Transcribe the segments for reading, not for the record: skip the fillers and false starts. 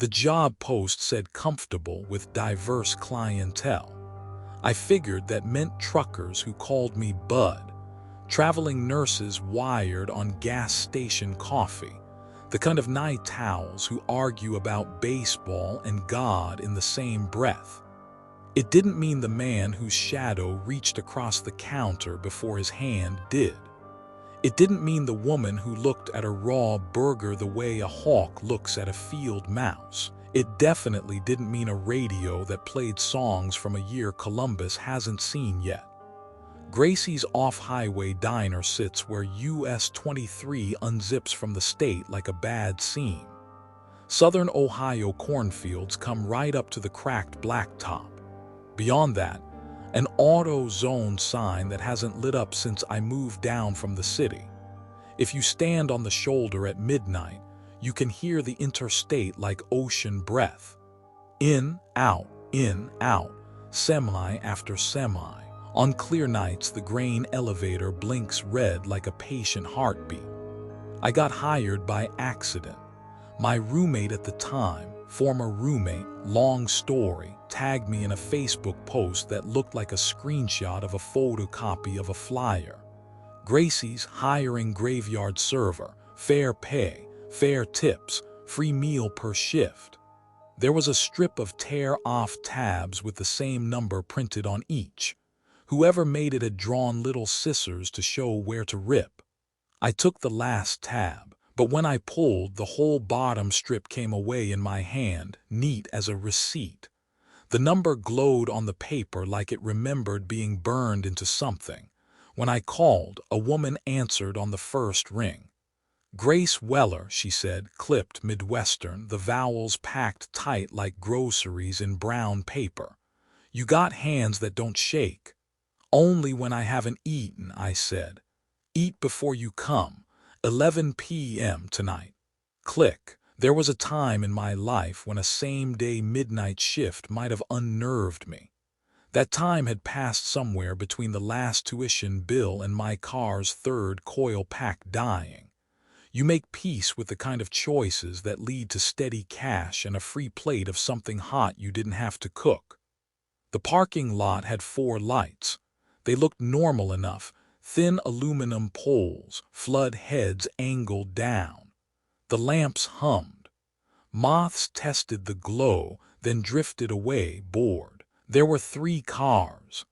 The job post said comfortable with diverse clientele. I figured that meant truckers who called me Bud, traveling nurses wired on gas station coffee, the kind of night owls who argue about baseball and God in the same breath. It didn't mean the man whose shadow reached across the counter before his hand did. It didn't mean the woman who looked at a raw burger the way a hawk looks at a field mouse. It definitely didn't mean a radio that played songs from a year Columbus hasn't seen yet. Gracie's off-highway diner sits where US 23 unzips from the state like a bad seam. Southern Ohio cornfields come right up to the cracked blacktop. Beyond that, an auto zone sign that hasn't lit up since I moved down from the city. If you stand on the shoulder at midnight, you can hear the interstate like ocean breath. In, out, semi after semi. On clear nights, the grain elevator blinks red like a patient heartbeat. I got hired by accident. My roommate at the time, former roommate, long story, tagged me in a Facebook post that looked like a screenshot of a photocopy of a flyer. Gracie's hiring graveyard server, fair pay, fair tips, free meal per shift. There was a strip of tear-off tabs with the same number printed on each. Whoever made it had drawn little scissors to show where to rip. I took the last tab, but when I pulled, the whole bottom strip came away in my hand, neat as a receipt. The number glowed on the paper like it remembered being burned into something. When I called, a woman answered on the first ring. Grace Weller, she said, clipped Midwestern, the vowels packed tight like groceries in brown paper. You got hands that don't shake. Only when I haven't eaten, I said. Eat before you come. 11 p.m. tonight. Click. There was a time in my life when a same-day midnight shift might have unnerved me. That time had passed somewhere between the last tuition bill and my car's third coil pack dying. You make peace with the kind of choices that lead to steady cash and a free plate of something hot you didn't have to cook. The parking lot had 4 lights. They looked normal enough, thin aluminum poles, flood heads angled down. The lamps hummed. Moths tested the glow, then drifted away, bored. There were 3 cars.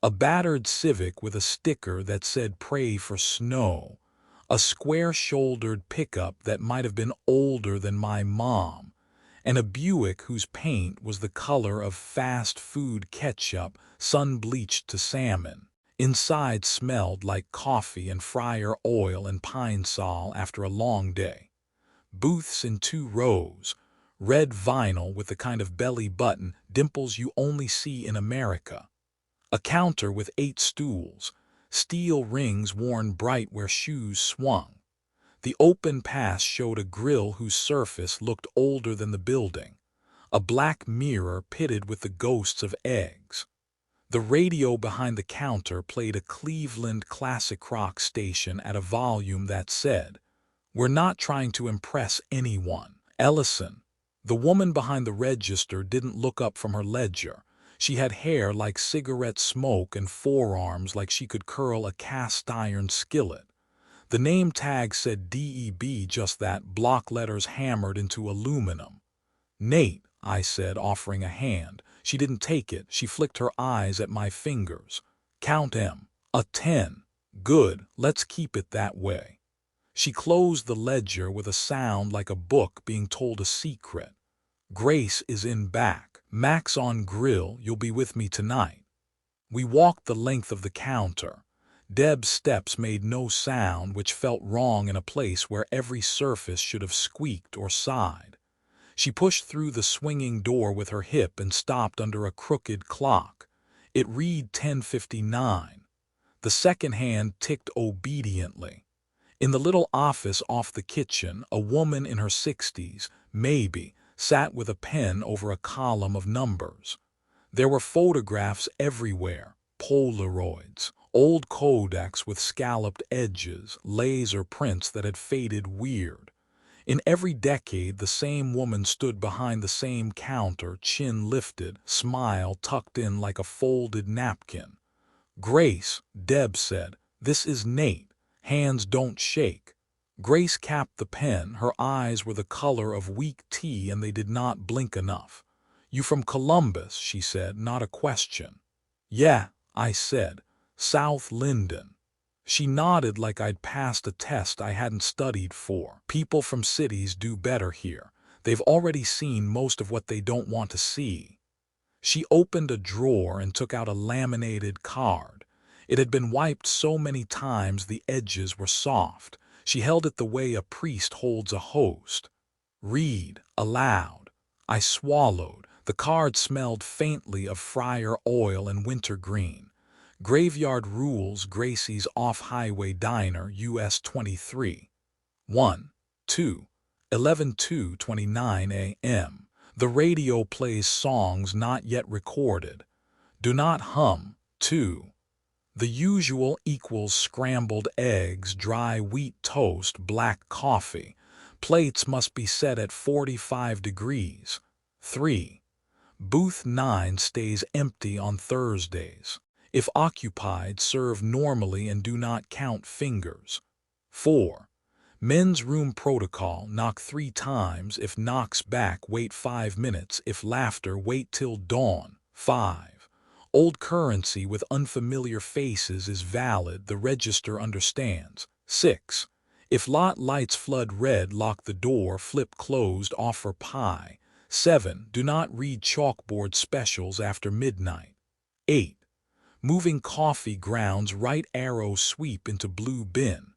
A battered Civic with a sticker that said "Pray for Snow," a square-shouldered pickup that might have been older than my mom, and a Buick whose paint was the color of fast food ketchup sun-bleached to salmon. Inside smelled like coffee and fryer oil and pine sol after a long day. Booths in 2 rows, red vinyl with the kind of belly button dimples you only see in America. A counter with 8 stools, steel rings worn bright where shoes swung. The open pass showed a grill whose surface looked older than the building, a black mirror pitted with the ghosts of eggs. The radio behind the counter played a Cleveland classic rock station at a volume that said, "We're not trying to impress anyone." Ellison, the woman behind the register, didn't look up from her ledger. She had hair like cigarette smoke and forearms like she could curl a cast-iron skillet. The name tag said DEB, just that, block letters hammered into aluminum. "Nate," I said, offering a hand. She didn't take it. She flicked her eyes at my fingers. "Count 'em. A 10. Good, let's keep it that way." She closed the ledger with a sound like a book being told a secret. "Grace is in back. Mack's on grill. You'll be with me tonight." We walked the length of the counter. Deb's steps made no sound, which felt wrong in a place where every surface should have squeaked or sighed. She pushed through the swinging door with her hip and stopped under a crooked clock. It read 10:59. The second hand ticked obediently. In the little office off the kitchen, a woman in her 60s, maybe, sat with a pen over a column of numbers. There were photographs everywhere, Polaroids, old Kodaks with scalloped edges, laser prints that had faded weird. In every decade, the same woman stood behind the same counter, chin lifted, smile tucked in like a folded napkin. "Grace," Deb said, "this is Nate. Hands don't shake." Grace capped the pen. Her eyes were the color of weak tea and they did not blink enough. "You from Columbus?" she said, not a question. "Yeah," I said, "South Linden." She nodded like I'd passed a test I hadn't studied for. People from cities do better here. They've already seen most of what they don't want to see. She opened a drawer and took out a laminated card. It had been wiped so many times the edges were soft. She held it the way a priest holds a host. "Read aloud." I swallowed. The card smelled faintly of fryer oil and wintergreen. "Graveyard Rules, Gracie's Off-Highway Diner, US 23. 1, 2, 11/2/29 a.m. The radio plays songs not yet recorded. Do not hum. 2. The usual equals scrambled eggs, dry wheat toast, black coffee. Plates must be set at 45 degrees. 3. Booth 9 stays empty on Thursdays. If occupied, serve normally and do not count fingers. 4. Men's room protocol, knock 3 times. If knocks back, wait 5 minutes. If laughter, wait till dawn. 5. Old currency with unfamiliar faces is valid. The register understands. 6. If lot lights flood red, lock the door. Flip closed, offer pie. 7. Do not read chalkboard specials after midnight. 8. Moving coffee grounds, right arrow sweep into blue bin.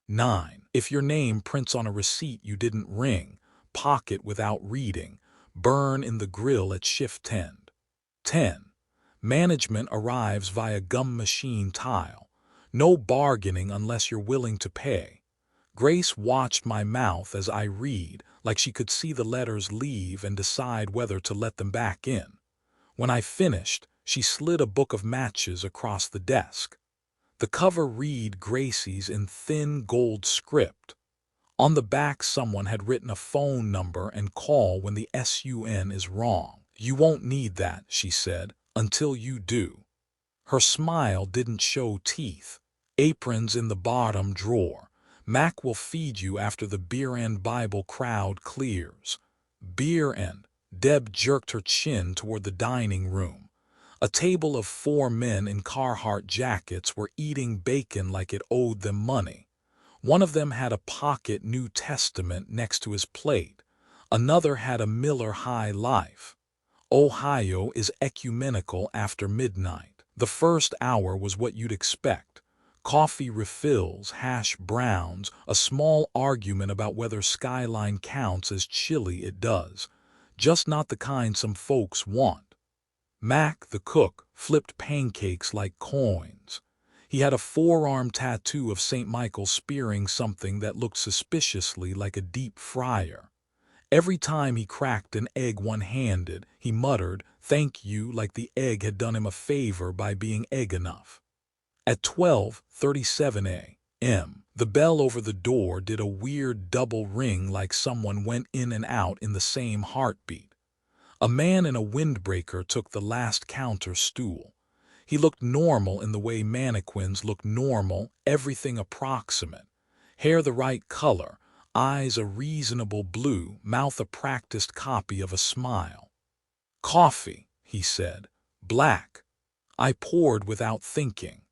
9. If your name prints on a receipt you didn't ring, pocket without reading, burn in the grill at shift end. 10. Management arrives via gum machine tile. No bargaining unless you're willing to pay. Grace watched my mouth as I read, like she could see the letters leave and decide whether to let them back in. When I finished, she slid a book of matches across the desk. The cover read Gracie's in thin gold script. On the back someone had written a phone number and call when the SUN is wrong. "You won't need that," she said, "until you do." Her smile didn't show teeth. "Aprons in the bottom drawer. Mack will feed you after the beer and Bible crowd clears." Beer and Deb jerked her chin toward the dining room. A table of 4 men in Carhartt jackets were eating bacon like it owed them money. One of them had a pocket New Testament next to his plate. Another had a Miller High Life. Ohio is ecumenical after midnight. The first hour was what you'd expect. Coffee refills, hash browns, a small argument about whether Skyline counts as chili. It does. Just not the kind some folks want. Mack, the cook, flipped pancakes like coins. He had a forearm tattoo of St. Michael spearing something that looked suspiciously like a deep fryer. Every time he cracked an egg one-handed, he muttered, "Thank you," like the egg had done him a favor by being egg enough. At 12:37 a.m., the bell over the door did a weird double ring like someone went in and out in the same heartbeat. A man in a windbreaker took the last counter stool. He looked normal in the way mannequins look normal, everything approximate. Hair the right color, eyes a reasonable blue, mouth a practiced copy of a smile. "Coffee," he said. "Black." I poured without thinking.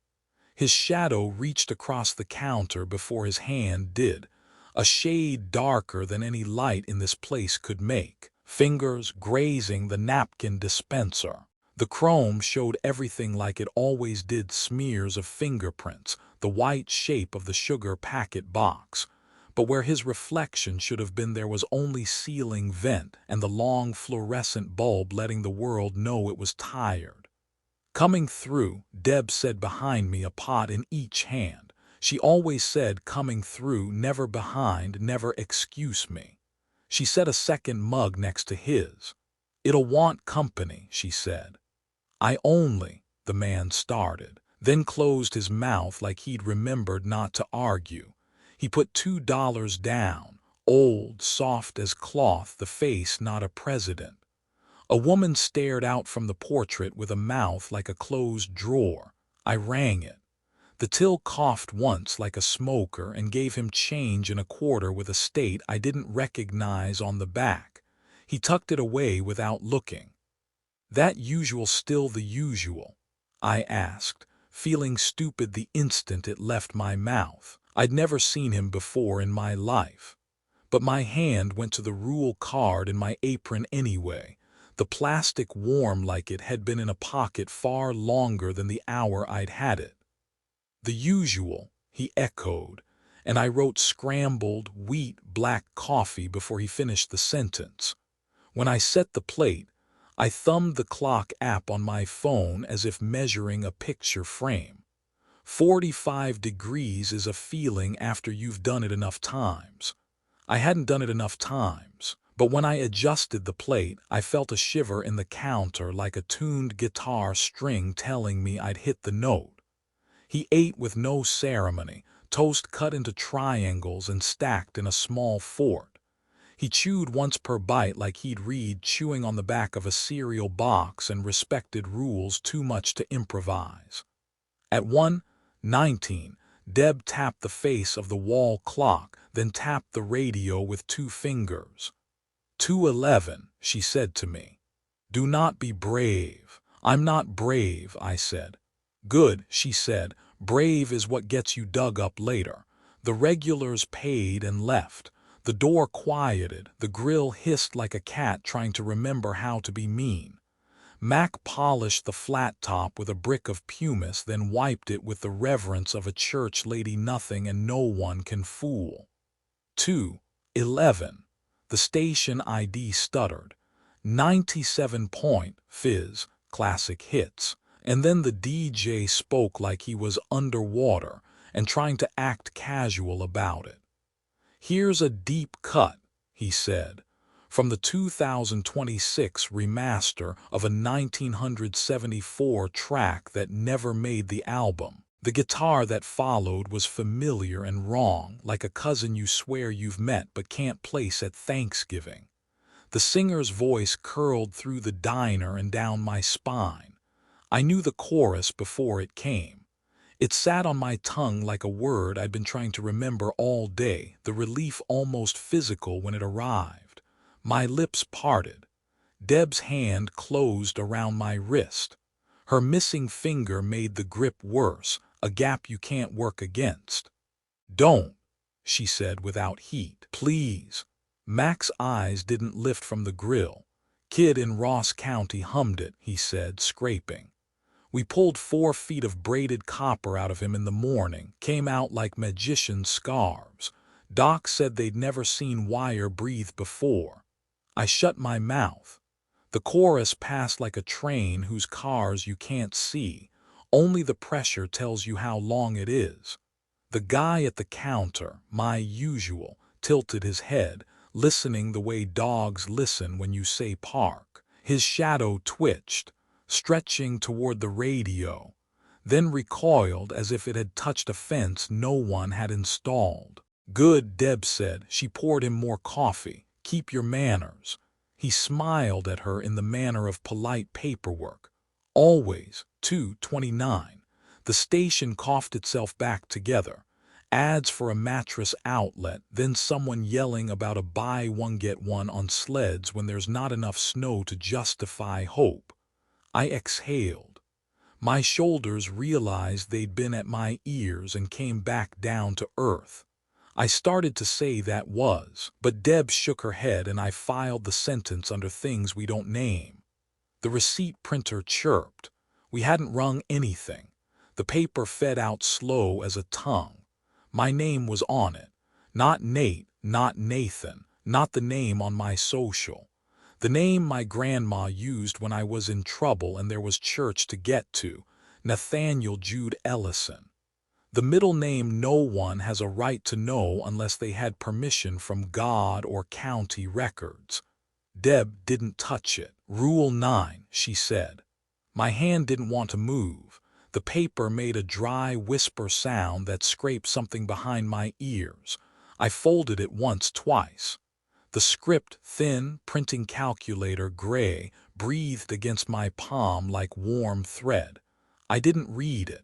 His shadow reached across the counter before his hand did, a shade darker than any light in this place could make. Fingers grazing the napkin dispenser. The chrome showed everything like it always did, smears of fingerprints, the white shape of the sugar packet box. But where his reflection should have been there was only ceiling vent and the long fluorescent bulb letting the world know it was tired. "Coming through," Deb said behind me, a pot in each hand. She always said coming through, never behind, never excuse me. She set a second mug next to his. "It'll want company," she said. The man started, then closed his mouth like he'd remembered not to argue. He put $2 down. Old, soft as cloth, the face not a president. A woman stared out from the portrait with a mouth like a closed drawer. I rang it. The till coughed once like a smoker and gave him change in a quarter with a state I didn't recognize on the back. He tucked it away without looking. "That usual still the usual?" I asked, feeling stupid the instant it left my mouth. I'd never seen him before in my life. But my hand went to the rule card in my apron anyway, the plastic warm like it had been in a pocket far longer than the hour I'd had it. "The usual," he echoed, and I wrote scrambled wheat black coffee before he finished the sentence. When I set the plate, I thumbed the clock app on my phone as if measuring a picture frame. 45 degrees is a feeling after you've done it enough times. I hadn't done it enough times, but when I adjusted the plate, I felt a shiver in the counter like a tuned guitar string telling me I'd hit the note. He ate with no ceremony, toast cut into triangles and stacked in a small fort. He chewed once per bite like he'd read chewing on the back of a cereal box and respected rules too much to improvise. At 1:19, Deb tapped the face of the wall clock, then tapped the radio with 2 fingers. 2:11, she said to me. "Do not be brave." "I'm not brave," I said. "Good," she said. "Brave is what gets you dug up later." The regulars paid and left. The door quieted, the grill hissed like a cat trying to remember how to be mean. Mack polished the flat top with a brick of pumice, then wiped it with the reverence of a church lady nothing and no one can fool. 2:11. The station ID stuttered. 97 point, fizz, classic hits. And then the DJ spoke like he was underwater and trying to act casual about it. "Here's a deep cut," he said, "from the 2026 remaster of a 1974 track that never made the album." The guitar that followed was familiar and wrong, like a cousin you swear you've met but can't place at Thanksgiving. The singer's voice curled through the diner and down my spine. I knew the chorus before it came. It sat on my tongue like a word I'd been trying to remember all day, the relief almost physical when it arrived. My lips parted. Deb's hand closed around my wrist. Her missing finger made the grip worse, a gap you can't work against. "Don't," she said without heat. "Please." Mack's eyes didn't lift from the grill. "Kid in Ross County hummed it," he said, scraping. "We pulled 4 feet of braided copper out of him in the morning, came out like magician's scarves. Doc said they'd never seen wire breathe before." I shut my mouth. The chorus passed like a train whose cars you can't see. Only the pressure tells you how long it is. The guy at the counter, my usual, tilted his head, listening the way dogs listen when you say park. His shadow twitched, stretching toward the radio, then recoiled as if it had touched a fence no one had installed. "Good," Deb said. She poured him more coffee. "Keep your manners." He smiled at her in the manner of polite paperwork. "Always." 2:29. The station coughed itself back together. Ads for a mattress outlet, then someone yelling about a buy one get one on sleds when there's not enough snow to justify hope. I exhaled. My shoulders realized they'd been at my ears and came back down to earth. I started to say that was, but Deb shook her head and I filed the sentence under things we don't name. The receipt printer chirped. We hadn't rung anything. The paper fed out slow as a tongue. My name was on it. Not Nate, not Nathan, not the name on my social. The name my grandma used when I was in trouble and there was church to get to, Nathaniel Jude Ellison. The middle name no one has a right to know unless they had permission from God or county records. Deb didn't touch it. "Rule 9, she said. My hand didn't want to move. The paper made a dry whisper sound that scraped something behind my ears. I folded it once, twice. The script, thin, printing calculator, gray, breathed against my palm like warm thread. I didn't read it.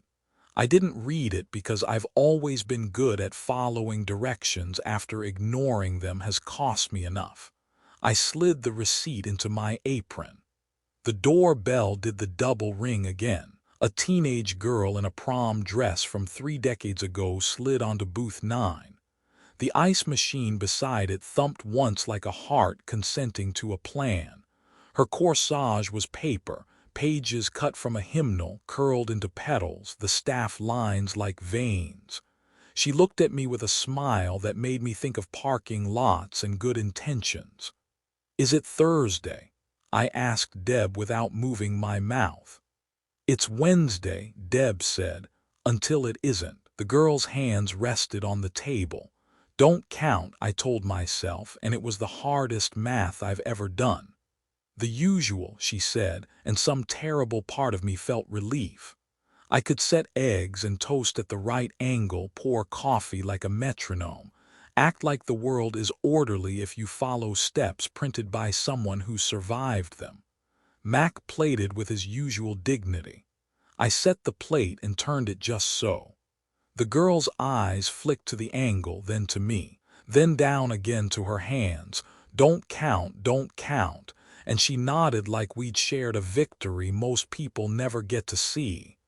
I didn't read it because I've always been good at following directions after ignoring them has cost me enough. I slid the receipt into my apron. The doorbell did the double ring again. A teenage girl in a prom dress from 3 decades ago slid onto booth 9. The ice machine beside it thumped once like a heart consenting to a plan. Her corsage was paper, pages cut from a hymnal curled into petals, the staff lines like veins. She looked at me with a smile that made me think of parking lots and good intentions. "Is it Thursday?" I asked Deb without moving my mouth. "It's Wednesday," Deb said, "until it isn't." The girl's hands rested on the table. "Don't count," I told myself, and it was the hardest math I've ever done. "The usual," she said, and some terrible part of me felt relief. I could set eggs and toast at the right angle, pour coffee like a metronome, act like the world is orderly if you follow steps printed by someone who survived them. Mack plated with his usual dignity. I set the plate and turned it just so. The girl's eyes flicked to the angle, then to me, then down again to her hands. Don't count," and she nodded like we'd shared a victory most people never get to see.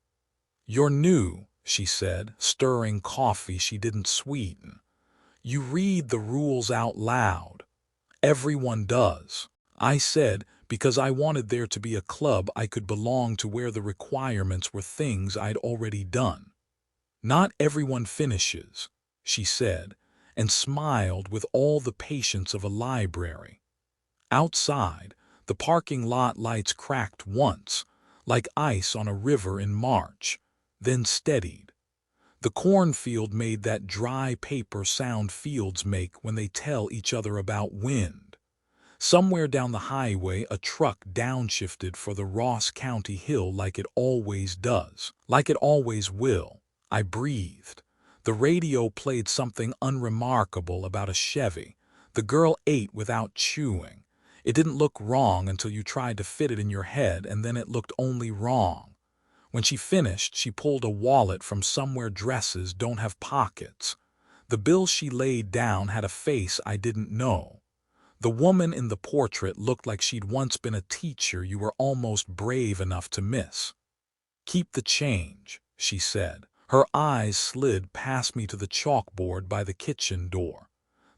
"You're new," she said, stirring coffee she didn't sweeten. "You read the rules out loud." "Everyone does," I said, because I wanted there to be a club I could belong to where the requirements were things I'd already done. "Not everyone finishes," she said, and smiled with all the patience of a library. Outside, the parking lot lights cracked once, like ice on a river in March, then steadied. The cornfield made that dry paper sound fields make when they tell each other about wind. Somewhere down the highway, a truck downshifted for the Ross County hill like it always does, like it always will. I breathed. The radio played something unremarkable about a Chevy. The girl ate without chewing. It didn't look wrong until you tried to fit it in your head, and then it looked only wrong. When she finished, she pulled a wallet from somewhere dresses don't have pockets. The bill she laid down had a face I didn't know. The woman in the portrait looked like she'd once been a teacher you were almost brave enough to miss. "Keep the change," she said. Her eyes slid past me to the chalkboard by the kitchen door.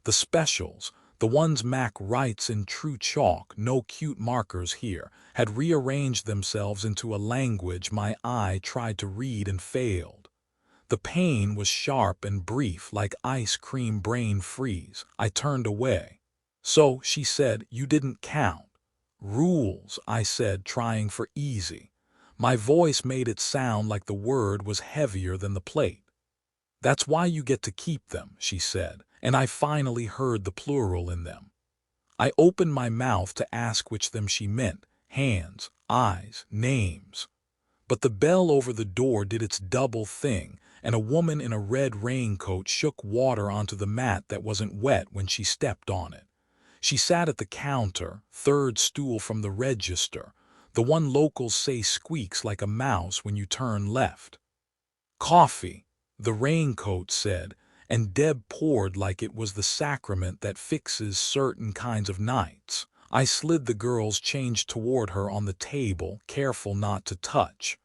The specials, the ones Mack writes in true chalk, no cute markers here, had rearranged themselves into a language my eye tried to read and failed. The pain was sharp and brief, like ice cream brain freeze. I turned away. "So," she said, "you didn't count." "Rules," I said, trying for easy. My voice made it sound like the word was heavier than the plate. "That's why you get to keep them," she said, and I finally heard the plural in them. I opened my mouth to ask which them she meant, hands, eyes, names. But the bell over the door did its double thing, and a woman in a red raincoat shook water onto the mat that wasn't wet when she stepped on it. She sat at the counter, third stool from the register, the one locals say squeaks like a mouse when you turn left. "Coffee," the raincoat said, and Deb poured like it was the sacrament that fixes certain kinds of nights. I slid the girl's change toward her on the table, careful not to touch.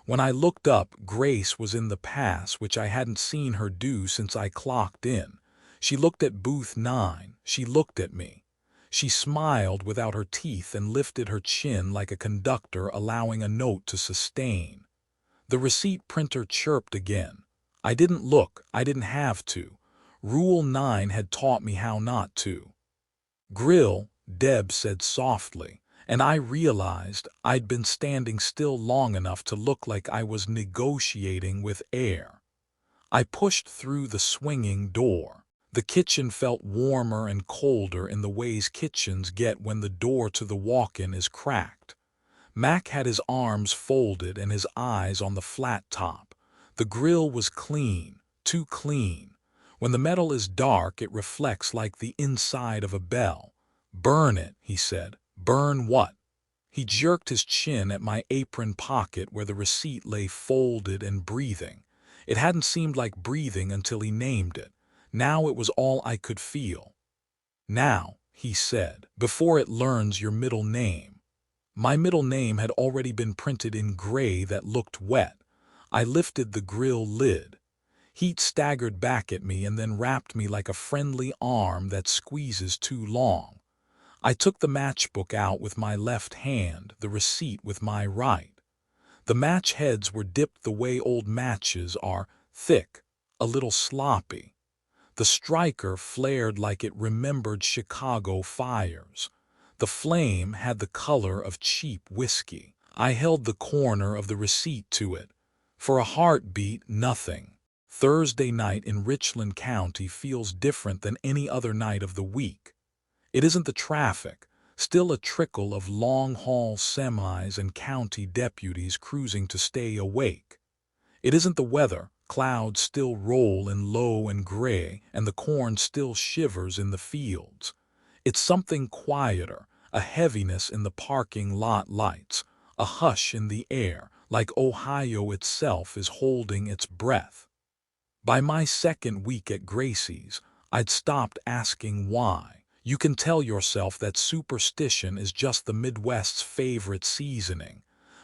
When I looked up, Grace was in the pass, which I hadn't seen her do since I clocked in. She looked at booth 9. She looked at me. She smiled without her teeth and lifted her chin like a conductor allowing a note to sustain. The receipt printer chirped again. I didn't look. I didn't have to. Rule 9 had taught me how not to. "Grill," Deb said softly, and I realized I'd been standing still long enough to look like I was negotiating with air. I pushed through the swinging door. The kitchen felt warmer and colder in the ways kitchens get when the door to the walk-in is cracked. Mack had his arms folded and his eyes on the flat top. The grill was clean, too clean. When the metal is dark, it reflects like the inside of a bell. Burn it, he said. Burn what? He jerked his chin at my apron pocket where the receipt lay folded and breathing. It hadn't seemed like breathing until he named it. Now it was all I could feel. Now, he said, before it learns your middle name. My middle name had already been printed in gray that looked wet. I lifted the grill lid. Heat staggered back at me and then wrapped me like a friendly arm that squeezes too long. I took the matchbook out with my left hand, the receipt with my right. The match heads were dipped the way old matches are, thick, a little sloppy. The striker flared like it remembered Chicago fires. The flame had the color of cheap whiskey. I held the corner of the receipt to it. For a heartbeat, nothing. Thursday night in Richland County feels different than any other night of the week. It isn't the traffic, still a trickle of long-haul semis and county deputies cruising to stay awake. It isn't the weather, clouds still roll in low and gray, and the corn still shivers in the fields. It's something quieter, a heaviness in the parking lot lights, a hush in the air, like Ohio itself is holding its breath. By my second week at Gracie's, I'd stopped asking why. You can tell yourself that superstition is just the Midwest's favorite seasoning,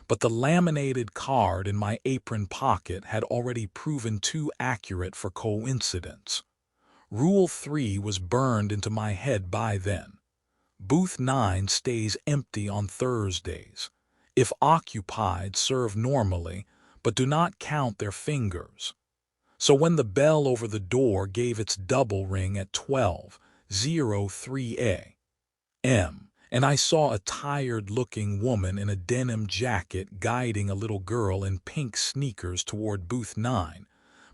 but the laminated card in my apron pocket had already proven too accurate for coincidence. Rule 3 was burned into my head by then. Booth 9 stays empty on Thursdays. If occupied, serve normally, but do not count their fingers. So when the bell over the door gave its double ring at 12:03 a.m., and I saw a tired-looking woman in a denim jacket guiding a little girl in pink sneakers toward Booth 9,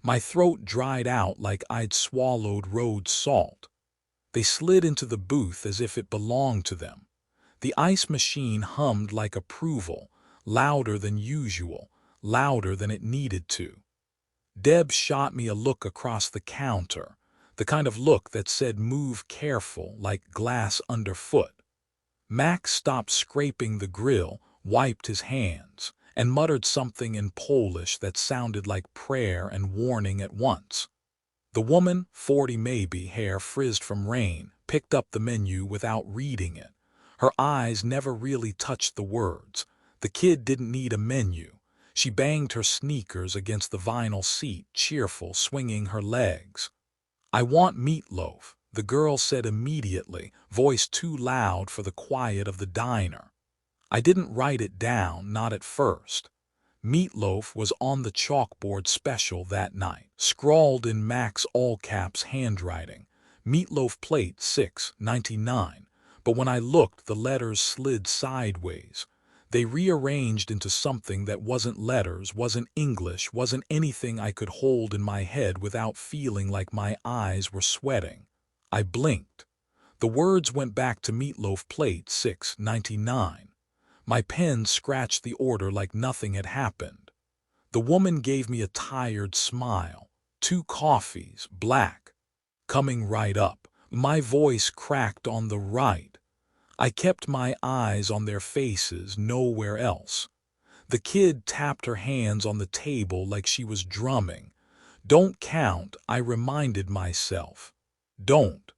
my throat dried out like I'd swallowed road salt. They slid into the booth as if it belonged to them. The ice machine hummed like approval, louder than usual, louder than it needed to. Deb shot me a look across the counter, the kind of look that said move careful like glass underfoot. Mack stopped scraping the grill, wiped his hands, and muttered something in Polish that sounded like prayer and warning at once. The woman, 40 maybe, hair frizzed from rain, picked up the menu without reading it. Her eyes never really touched the words. The kid didn't need a menu. She banged her sneakers against the vinyl seat, cheerful, swinging her legs. "I want meatloaf," the girl said immediately, voice too loud for the quiet of the diner. I didn't write it down, not at first. Meatloaf was on the chalkboard special that night, scrawled in Mack's all-caps handwriting. Meatloaf plate $6.99. But when I looked, the letters slid sideways. They rearranged into something that wasn't letters, wasn't English, wasn't anything I could hold in my head without feeling like my eyes were sweating. I blinked. The words went back to Meatloaf plate $6.99. My pen scratched the order like nothing had happened. The woman gave me a tired smile. 2 coffees, black. Coming right up. My voice cracked on the right. I kept my eyes on their faces, nowhere else. The kid tapped her hands on the table like she was drumming. "Don't count," I reminded myself. Don't.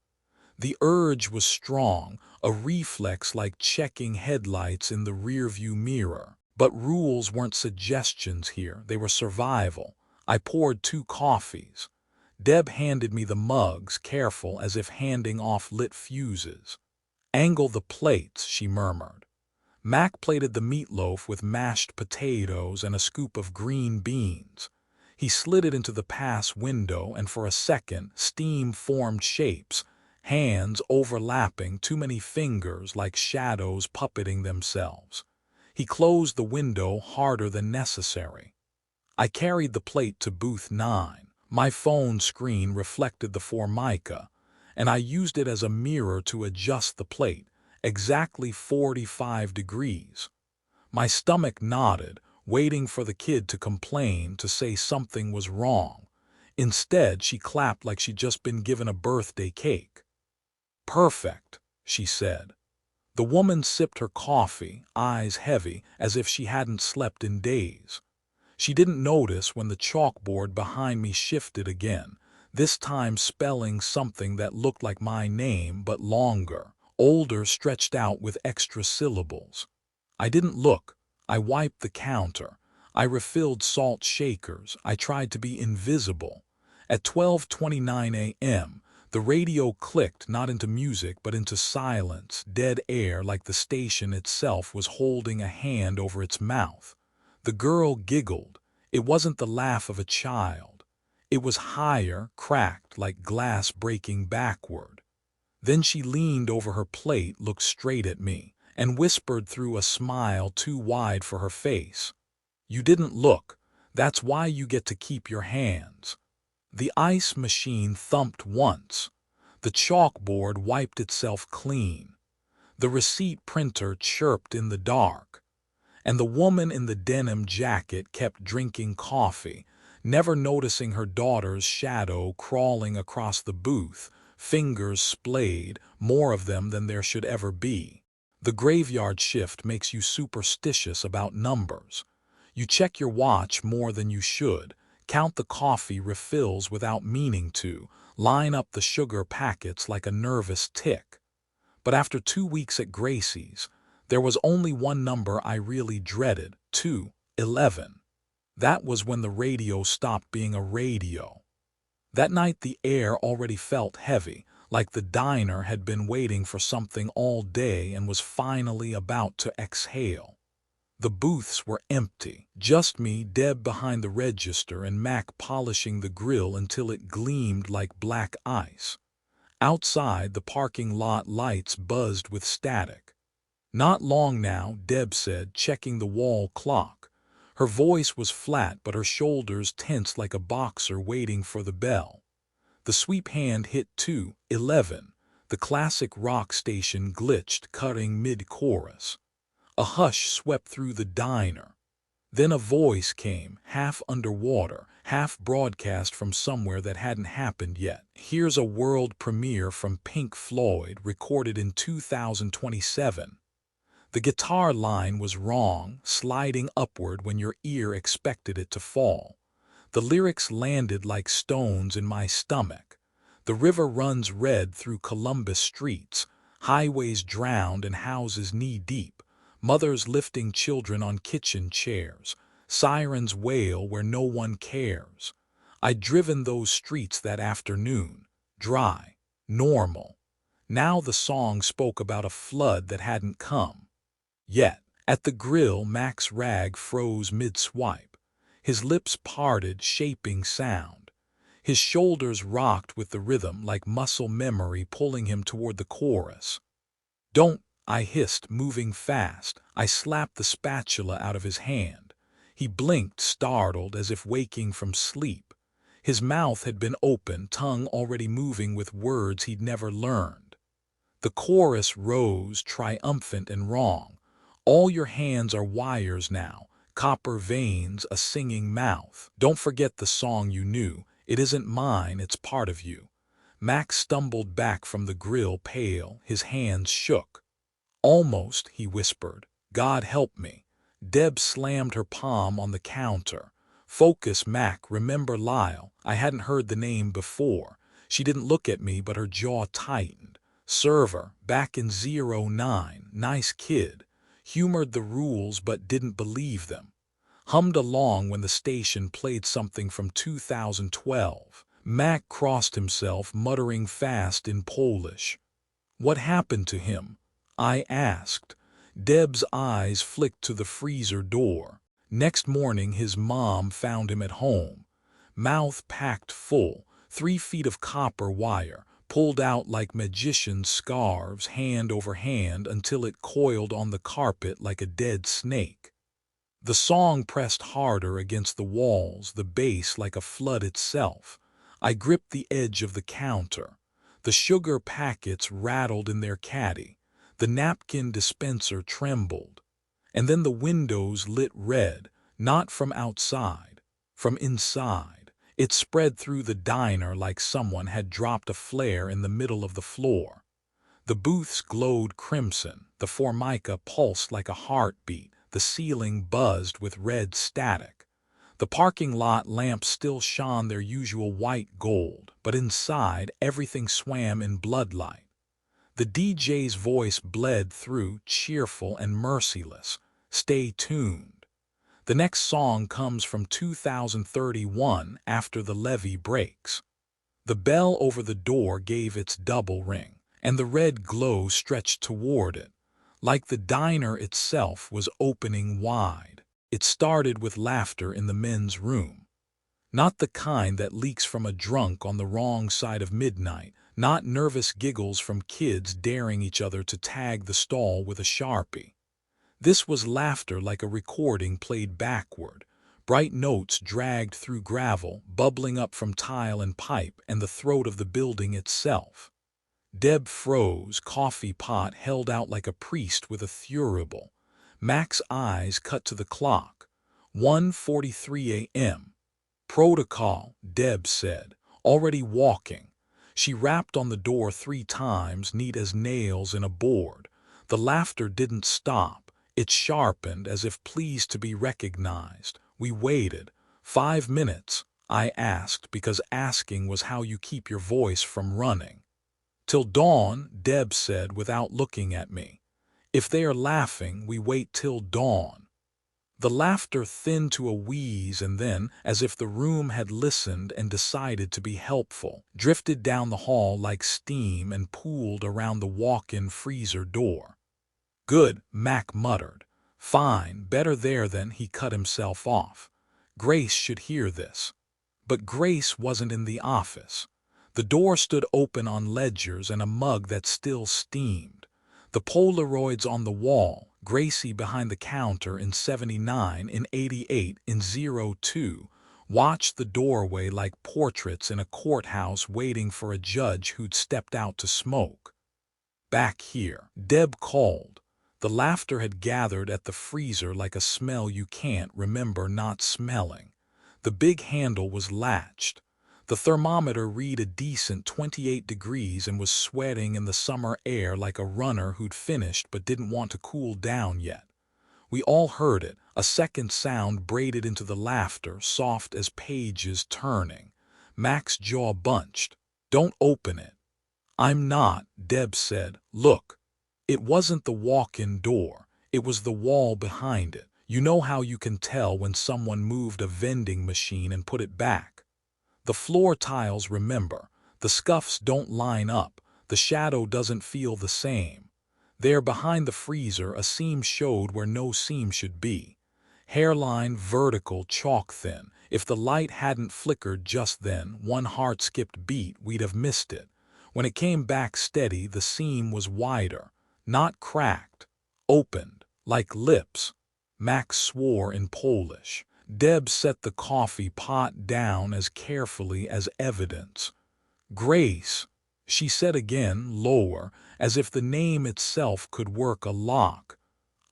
The urge was strong, a reflex like checking headlights in the rearview mirror. But rules weren't suggestions here, they were survival. I poured 2 coffees. Deb handed me the mugs, careful as if handing off lit fuses. "Angle the plates," she murmured. Mack plated the meatloaf with mashed potatoes and a scoop of green beans. He slid it into the pass window, and for a second, steam formed shapes, hands overlapping, too many fingers like shadows puppeting themselves. He closed the window harder than necessary. I carried the plate to Booth 9. My phone screen reflected the Formica, and I used it as a mirror to adjust the plate, exactly 45 degrees. My stomach nodded, waiting for the kid to complain, to say something was wrong. Instead, she clapped like she'd just been given a birthday cake. "Perfect," she said. The woman sipped her coffee, eyes heavy, as if she hadn't slept in days. She didn't notice when the chalkboard behind me shifted again, this time spelling something that looked like my name but longer, older, stretched out with extra syllables. I didn't look. I wiped the counter. I refilled salt shakers. I tried to be invisible. At 12:29 a.m., the radio clicked not into music but into silence, dead air, like the station itself was holding a hand over its mouth. The girl giggled. It wasn't the laugh of a child. It was higher, cracked, like glass breaking backward. Then she leaned over her plate, looked straight at me, and whispered through a smile too wide for her face, "You didn't look. That's why you get to keep your hands." The ice machine thumped once. The chalkboard wiped itself clean. The receipt printer chirped in the dark. And the woman in the denim jacket kept drinking coffee, never noticing her daughter's shadow crawling across the booth, fingers splayed, more of them than there should ever be. The graveyard shift makes you superstitious about numbers. You check your watch more than you should, count the coffee refills without meaning to, line up the sugar packets like a nervous tick. But after 2 weeks at Gracie's, there was only one number I really dreaded, 2:11. That was when the radio stopped being a radio. That night the air already felt heavy, like the diner had been waiting for something all day and was finally about to exhale. The booths were empty, just me, Deb behind the register, and Mack polishing the grill until it gleamed like black ice. Outside, the parking lot lights buzzed with static. "Not long now," Deb said, checking the wall clock. Her voice was flat, but her shoulders tense like a boxer waiting for the bell. The sweep hand hit 2:11. The classic rock station glitched, cutting mid-chorus. A hush swept through the diner. Then a voice came, half underwater, half broadcast from somewhere that hadn't happened yet. "Here's a world premiere from Pink Floyd, recorded in 2027. The guitar line was wrong, sliding upward when your ear expected it to fall. The lyrics landed like stones in my stomach. The river runs red through Columbus streets, highways drowned and houses knee-deep, mothers lifting children on kitchen chairs, sirens wail where no one cares. I'd driven those streets that afternoon, dry, normal. Now the song spoke about a flood that hadn't come. Yet, at the grill, Mack's rag froze mid-swipe. His lips parted, shaping sound. His shoulders rocked with the rhythm like muscle memory pulling him toward the chorus. "Don't," I hissed, moving fast. I slapped the spatula out of his hand. He blinked, startled, as if waking from sleep. His mouth had been open, tongue already moving with words he'd never learned. The chorus rose, triumphant and wrong. "All your hands are wires now, copper veins, a singing mouth. Don't forget the song you knew. It isn't mine, it's part of you." Mack stumbled back from the grill, pale, his hands shook. "Almost," he whispered. "God help me." Deb slammed her palm on the counter. "Focus, Mack, remember Lyle." I hadn't heard the name before. She didn't look at me, but her jaw tightened. "Server, back in 09, nice kid. Humored the rules but didn't believe them. Hummed along when the station played something from 2012. Mack crossed himself, muttering fast in Polish. "What happened to him?" I asked. Deb's eyes flicked to the freezer door. Next morning his mom found him at home. Mouth packed full, 3 feet of copper wire, pulled out like magicians' scarves, hand over hand, until it coiled on the carpet like a dead snake. The song pressed harder against the walls, the bass like a flood itself. I gripped the edge of the counter. The sugar packets rattled in their caddy. The napkin dispenser trembled. And then the windows lit red, not from outside, from inside. It spread through the diner like someone had dropped a flare in the middle of the floor. The booths glowed crimson, the formica pulsed like a heartbeat, the ceiling buzzed with red static. The parking lot lamps still shone their usual white gold, but inside everything swam in bloodlight. The DJ's voice bled through, cheerful and merciless. Stay tuned. The next song comes from 2031 after the levee breaks. The bell over the door gave its double ring, and the red glow stretched toward it, like the diner itself was opening wide. It started with laughter in the men's room. Not the kind that leaks from a drunk on the wrong side of midnight, not nervous giggles from kids daring each other to tag the stall with a Sharpie. This was laughter like a recording played backward, bright notes dragged through gravel, bubbling up from tile and pipe and the throat of the building itself. Deb froze, coffee pot held out like a priest with a thurible. Mack's eyes cut to the clock. 1:43 a.m. Protocol, Deb said, already walking. She rapped on the door 3 times, neat as nails in a board. The laughter didn't stop. It sharpened as if pleased to be recognized. We waited. 5 minutes, I asked, because asking was how you keep your voice from running. Till dawn, Deb said without looking at me. If they are laughing, we wait till dawn. The laughter thinned to a wheeze and then, as if the room had listened and decided to be helpful, drifted down the hall like steam and pooled around the walk-in freezer door. Good, Mack muttered. Fine, better there than. He cut himself off. Grace should hear this. But Grace wasn't in the office. The door stood open on ledgers and a mug that still steamed. The Polaroids on the wall, Gracie behind the counter in 79, in 88, in 02, watched the doorway like portraits in a courthouse waiting for a judge who'd stepped out to smoke. Back here, Deb called. The laughter had gathered at the freezer like a smell you can't remember not smelling. The big handle was latched. The thermometer read a decent 28 degrees and was sweating in the summer air like a runner who'd finished but didn't want to cool down yet. We all heard it, a second sound braided into the laughter, soft as pages turning. Mack's jaw bunched. Don't open it. I'm not, Deb said. Look. It wasn't the walk-in door. It was the wall behind it. You know how you can tell when someone moved a vending machine and put it back? The floor tiles remember. The scuffs don't line up. The shadow doesn't feel the same. There behind the freezer a seam showed where no seam should be. Hairline vertical, chalk thin. If the light hadn't flickered just then, one heart-skipped beat, we'd have missed it. When it came back steady, the seam was wider. Not cracked. Opened. Like lips. Mack swore in Polish. Deb set the coffee pot down as carefully as evidence. Grace, she said again, lower, as if the name itself could work a lock.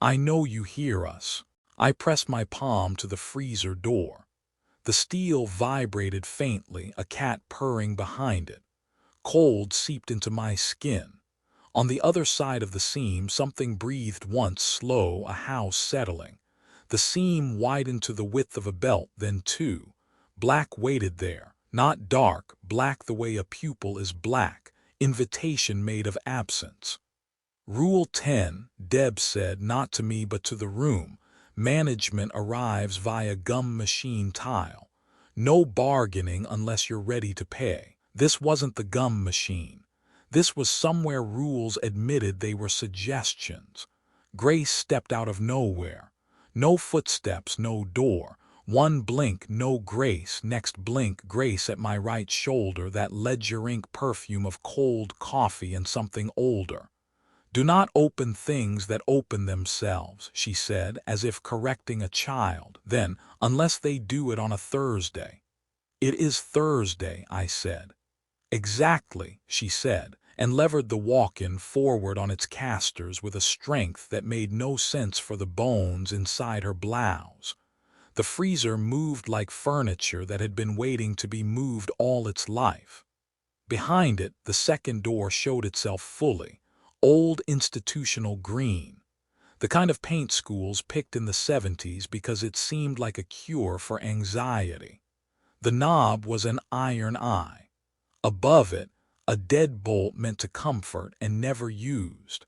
I know you hear us. I pressed my palm to the freezer door. The steel vibrated faintly, a cat purring behind it. Cold seeped into my skin. On the other side of the seam, something breathed once, slow, a house settling. The seam widened to the width of a belt, then 2. Black waited there, not dark, black the way a pupil is black, invitation made of absence. Rule 10, Deb said, not to me but to the room. Management arrives via gum machine tile. No bargaining unless you're ready to pay. This wasn't the gum machine. This was somewhere rules admitted they were suggestions. Grace stepped out of nowhere. No footsteps, no door. One blink, no Grace. Next blink, Grace at my right shoulder, that ledger ink perfume of cold coffee and something older. Do not open things that open themselves, she said, as if correcting a child. Then, unless they do it on a Thursday. It is Thursday, I said. Exactly, she said, and levered the walk-in forward on its casters with a strength that made no sense for the bones inside her blouse. The freezer moved like furniture that had been waiting to be moved all its life. Behind it, the second door showed itself fully, old institutional green, the kind of paint schools picked in the 70s because it seemed like a cure for anxiety. The knob was an iron eye. Above it, a deadbolt meant to comfort and never used.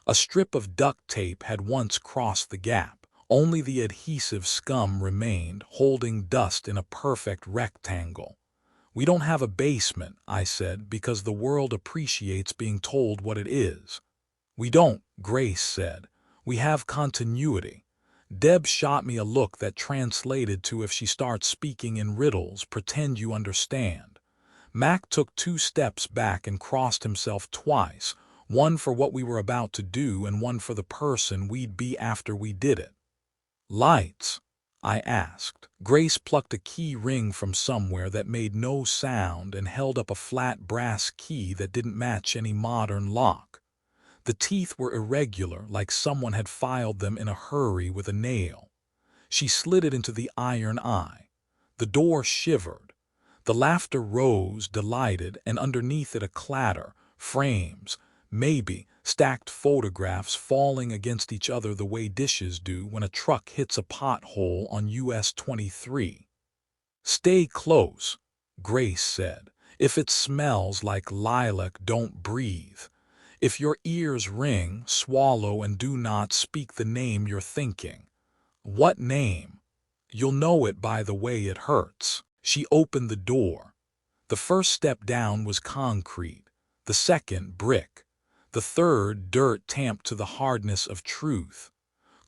A strip of duct tape had once crossed the gap. Only the adhesive scum remained, holding dust in a perfect rectangle. "We don't have a basement," I said, "because the world appreciates being told what it is." "We don't," Grace said. "We have continuity." Deb shot me a look that translated to, "If she starts speaking in riddles, pretend you understand." Mack took 2 steps back and crossed himself twice, one for what we were about to do and one for the person we'd be after we did it. "Lights?" I asked. Grace plucked a key ring from somewhere that made no sound and held up a flat brass key that didn't match any modern lock. The teeth were irregular, like someone had filed them in a hurry with a nail. She slid it into the iron eye. The door shivered. The laughter rose, delighted, and underneath it a clatter, frames, maybe, stacked photographs falling against each other the way dishes do when a truck hits a pothole on US 23. "Stay close," Grace said. "If it smells like lilac, don't breathe. If your ears ring, swallow and do not speak the name you're thinking." "What name?" "You'll know it by the way it hurts." She opened the door. The first step down was concrete, the second brick, the third dirt tamped to the hardness of truth.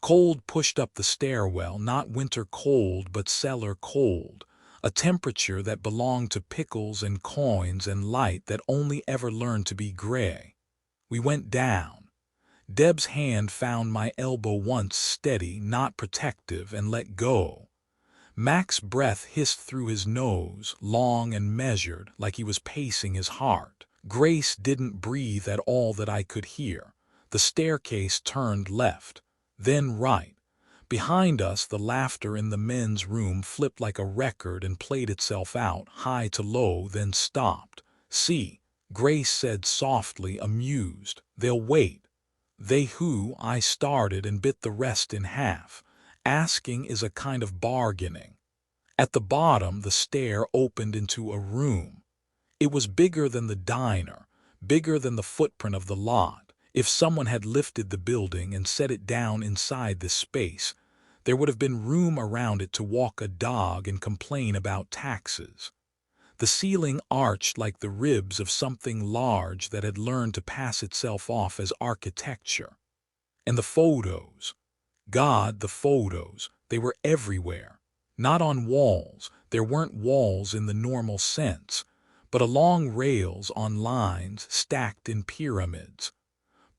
Cold pushed up the stairwell, not winter cold but cellar cold, a temperature that belonged to pickles and coins and light that only ever learned to be gray. We went down. Deb's hand found my elbow, once steady, not protective, and let go. Mack's breath hissed through his nose, long and measured, like he was pacing his heart. Grace didn't breathe at all that I could hear. The staircase turned left, then right. Behind us, the laughter in the men's room flipped like a record and played itself out, high to low, then stopped. "See," Grace said softly, amused. "They'll wait." "They who?" I started and bit the rest in half. Asking is a kind of bargaining. At the bottom, the stair opened into a room. It was bigger than the diner, bigger than the footprint of the lot. If someone had lifted the building and set it down inside this space, there would have been room around it to walk a dog and complain about taxes. The ceiling arched like the ribs of something large that had learned to pass itself off as architecture. And the photos. God, the photos. They were everywhere. Not on walls. There weren't walls in the normal sense, but along rails, on lines, stacked in pyramids.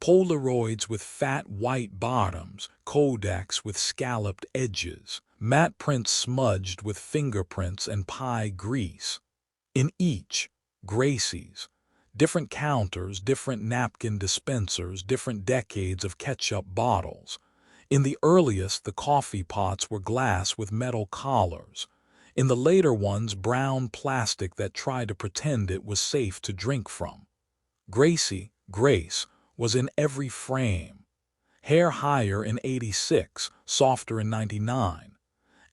Polaroids with fat white bottoms, Kodaks with scalloped edges, matte prints smudged with fingerprints and pie grease. In each, Gracie's. Different counters, different napkin dispensers, different decades of ketchup bottles. In the earliest, the coffee pots were glass with metal collars. In the later ones, brown plastic that tried to pretend it was safe to drink from. Gracie, Grace, was in every frame. Hair higher in 86, softer in 99.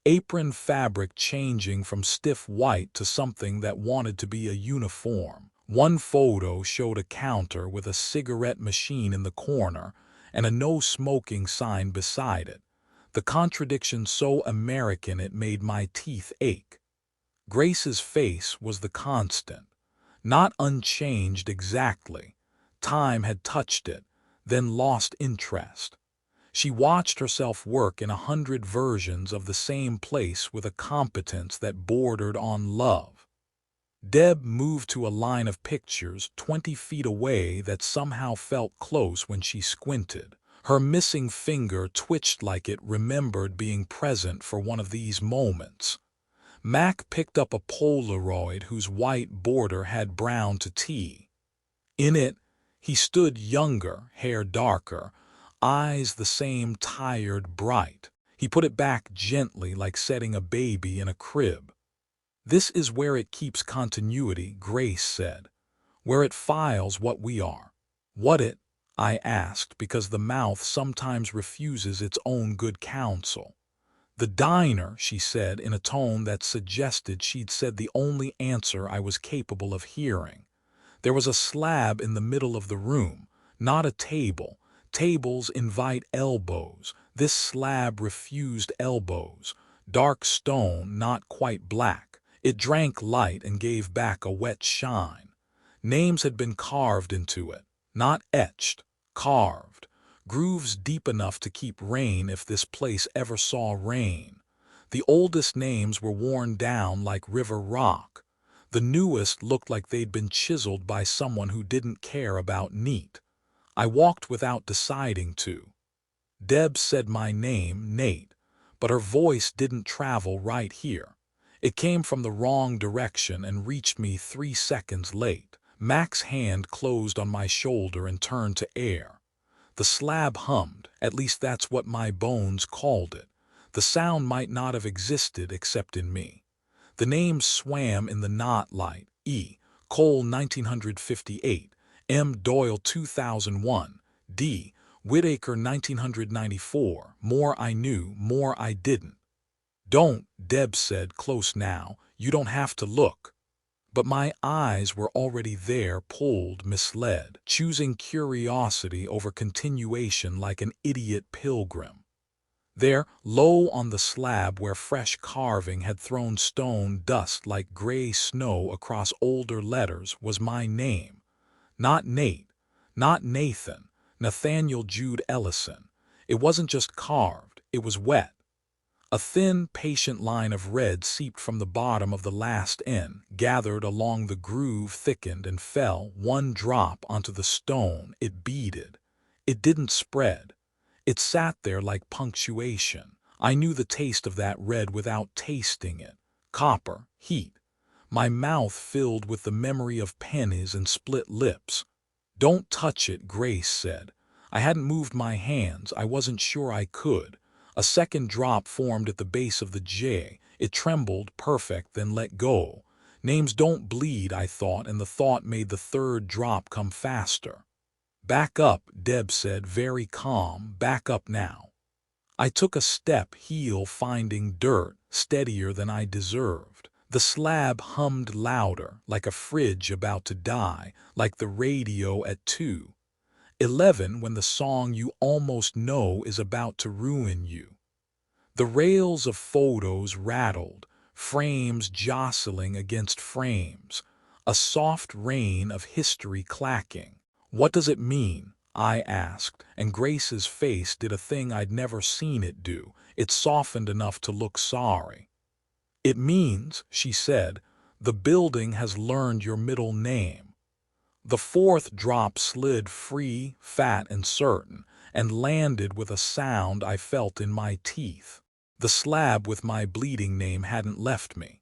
Apron fabric changing from stiff white to something that wanted to be a uniform. One photo showed a counter with a cigarette machine in the corner and a no smoking sign beside it. The contradiction so American it made my teeth ache. Grace's face was the constant, not unchanged exactly. Time had touched it, then lost interest. She watched herself work in 100 versions of the same place with a competence that bordered on love. Deb moved to a line of pictures 20 feet away that somehow felt close when she squinted. Her missing finger twitched like it remembered being present for one of these moments. Mack picked up a Polaroid whose white border had brown to tea. In it, he stood younger, hair darker, eyes the same tired, bright. He put it back gently like setting a baby in a crib. "This is where it keeps continuity," Grace said. "Where it files what we are." "What it?" I asked, because the mouth sometimes refuses its own good counsel. "The diner," she said in a tone that suggested she'd said the only answer I was capable of hearing. There was a slab in the middle of the room, not a table. Tables invite elbows. This slab refused elbows. Dark stone, not quite black. It drank light and gave back a wet shine. Names had been carved into it, not etched, carved. Grooves deep enough to keep rain if this place ever saw rain. The oldest names were worn down like river rock. The newest looked like they'd been chiseled by someone who didn't care about neat. I walked without deciding to. Deb said my name, Nate, but her voice didn't travel right here. It came from the wrong direction and reached me 3 seconds late. Mack's hand closed on my shoulder and turned to air. The slab hummed, at least that's what my bones called it. The sound might not have existed except in me. The names swam in the knot light. E. Cole 1958, M. Doyle 2001, D. Whitaker 1994. More I knew, more I didn't. "Don't," Deb said, close now. "You don't have to look." But my eyes were already there, pulled, misled, choosing curiosity over continuation like an idiot pilgrim. There, low on the slab where fresh carving had thrown stone dust like gray snow across older letters, was my name. Not Nate, not Nathan, Nathaniel Jude Ellison. It wasn't just carved, it was wet. A thin, patient line of red seeped from the bottom of the last N, gathered along the groove, thickened, and fell, one drop, onto the stone. It beaded. It didn't spread. It sat there like punctuation. I knew the taste of that red without tasting it. Copper, heat. My mouth filled with the memory of pennies and split lips. "Don't touch it," Grace said. I hadn't moved my hands. I wasn't sure I could. A second drop formed at the base of the J. It trembled, perfect, then let go. Names don't bleed, I thought, and the thought made the third drop come faster. "Back up," Deb said, very calm. "Back up now." I took a step, heel finding dirt, steadier than I deserved. The slab hummed louder, like a fridge about to die, like the radio at 2:11 when the song you almost know is about to ruin you. The rails of photos rattled, frames jostling against frames, a soft rain of history clacking. "What does it mean?" I asked, and Grace's face did a thing I'd never seen it do. It softened enough to look sorry. "It means," she said, "the building has learned your middle name." The fourth drop slid free, fat and certain, and landed with a sound I felt in my teeth. The slab with my bleeding name hadn't left me.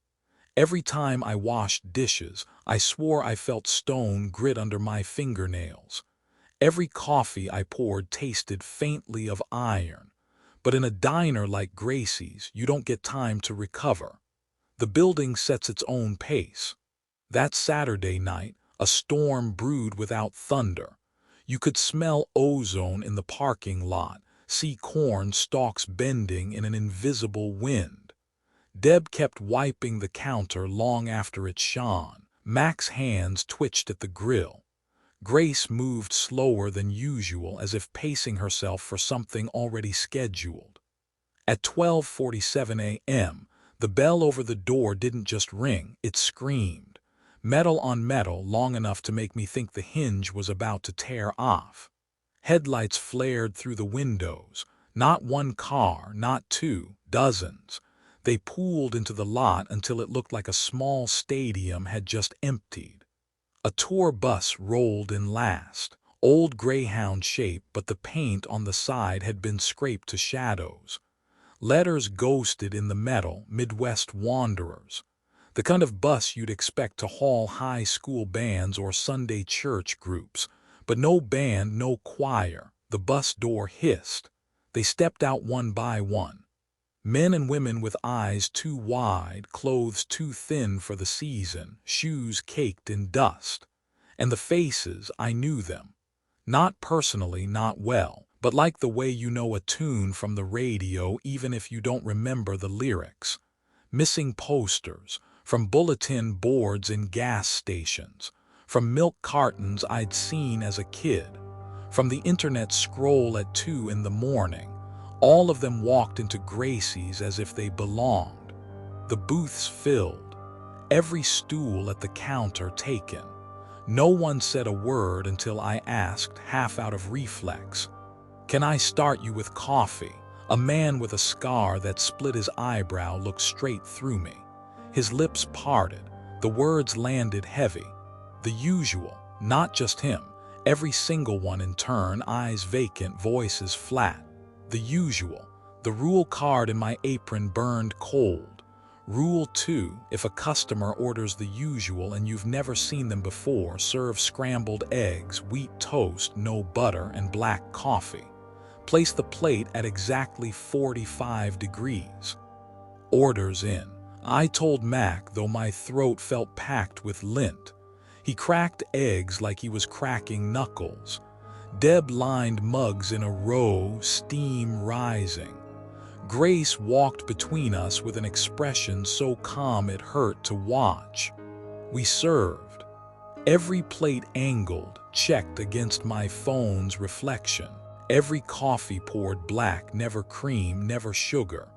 Every time I washed dishes, I swore I felt stone grit under my fingernails. Every coffee I poured tasted faintly of iron. But in a diner like Gracie's, you don't get time to recover. The building sets its own pace. That Saturday night, a storm brewed without thunder. You could smell ozone in the parking lot, see corn stalks bending in an invisible wind. Deb kept wiping the counter long after it shone. Mack's hands twitched at the grill. Grace moved slower than usual, as if pacing herself for something already scheduled. At 12:47 a.m., the bell over the door didn't just ring, it screamed. Metal on metal, long enough to make me think the hinge was about to tear off. Headlights flared through the windows. Not one car, not two, dozens. They pooled into the lot until it looked like a small stadium had just emptied. A tour bus rolled in last, old Greyhound shape, but the paint on the side had been scraped to shadows. Letters ghosted in the metal, Midwest Wanderers. The kind of bus you'd expect to haul high school bands or Sunday church groups. But no band, no choir. The bus door hissed. They stepped out one by one. Men and women with eyes too wide, clothes too thin for the season, shoes caked in dust. And the faces, I knew them. Not personally, not well, but like the way you know a tune from the radio even if you don't remember the lyrics. Missing posters, from bulletin boards in gas stations, from milk cartons I'd seen as a kid, from the internet scroll at 2 in the morning. All of them walked into Gracie's as if they belonged. The booths filled, every stool at the counter taken. No one said a word until I asked, half out of reflex, "Can I start you with coffee?" A man with a scar that split his eyebrow looked straight through me. His lips parted. The words landed heavy. The usual, not just him. Every single one in turn, eyes vacant, voices flat. The usual. The rule card in my apron burned cold. Rule 2, if a customer orders the usual and you've never seen them before, serve scrambled eggs, wheat toast, no butter, and black coffee. Place the plate at exactly 45 degrees. Orders in. I told Mack, though my throat felt packed with lint. He cracked eggs like he was cracking knuckles. Deb lined mugs in a row, steam rising. Grace walked between us with an expression so calm it hurt to watch. We served. Every plate angled, checked against my phone's reflection. Every coffee poured black, never cream, never sugar.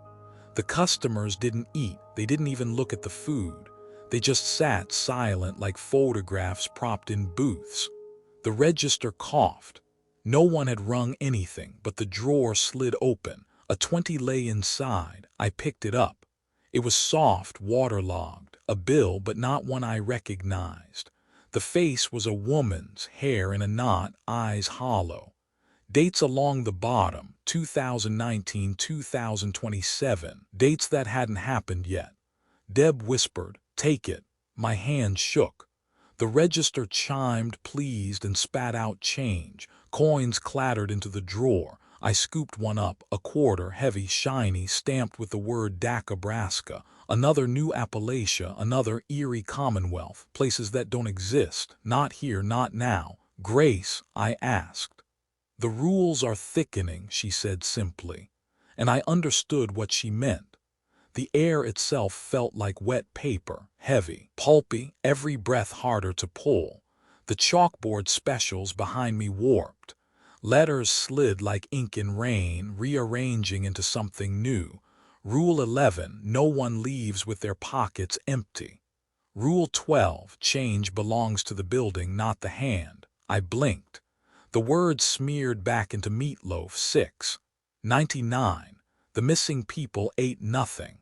The customers didn't eat, they didn't even look at the food. They just sat silent like photographs propped in booths. The register coughed. No one had rung anything, but the drawer slid open. A 20 lay inside. I picked it up. It was soft, waterlogged, a bill, but not one I recognized. The face was a woman's, hair in a knot, eyes hollow. Dates along the bottom, 2019, 2027, dates that hadn't happened yet. Deb whispered, "Take it." My hand shook. The register chimed, pleased, and spat out change. Coins clattered into the drawer. I scooped one up, a quarter, heavy, shiny, stamped with the word Dacabraska. Another new Appalachia, another Erie Commonwealth, places that don't exist, not here, not now. "Grace," I asked. "The rules are thickening," she said simply, and I understood what she meant. The air itself felt like wet paper, heavy, pulpy, every breath harder to pull. The chalkboard specials behind me warped. Letters slid like ink in rain, rearranging into something new. Rule 11, no one leaves with their pockets empty. Rule 12, change belongs to the building, not the hand. I blinked. The words smeared back into meatloaf. 6:99. The missing people ate nothing.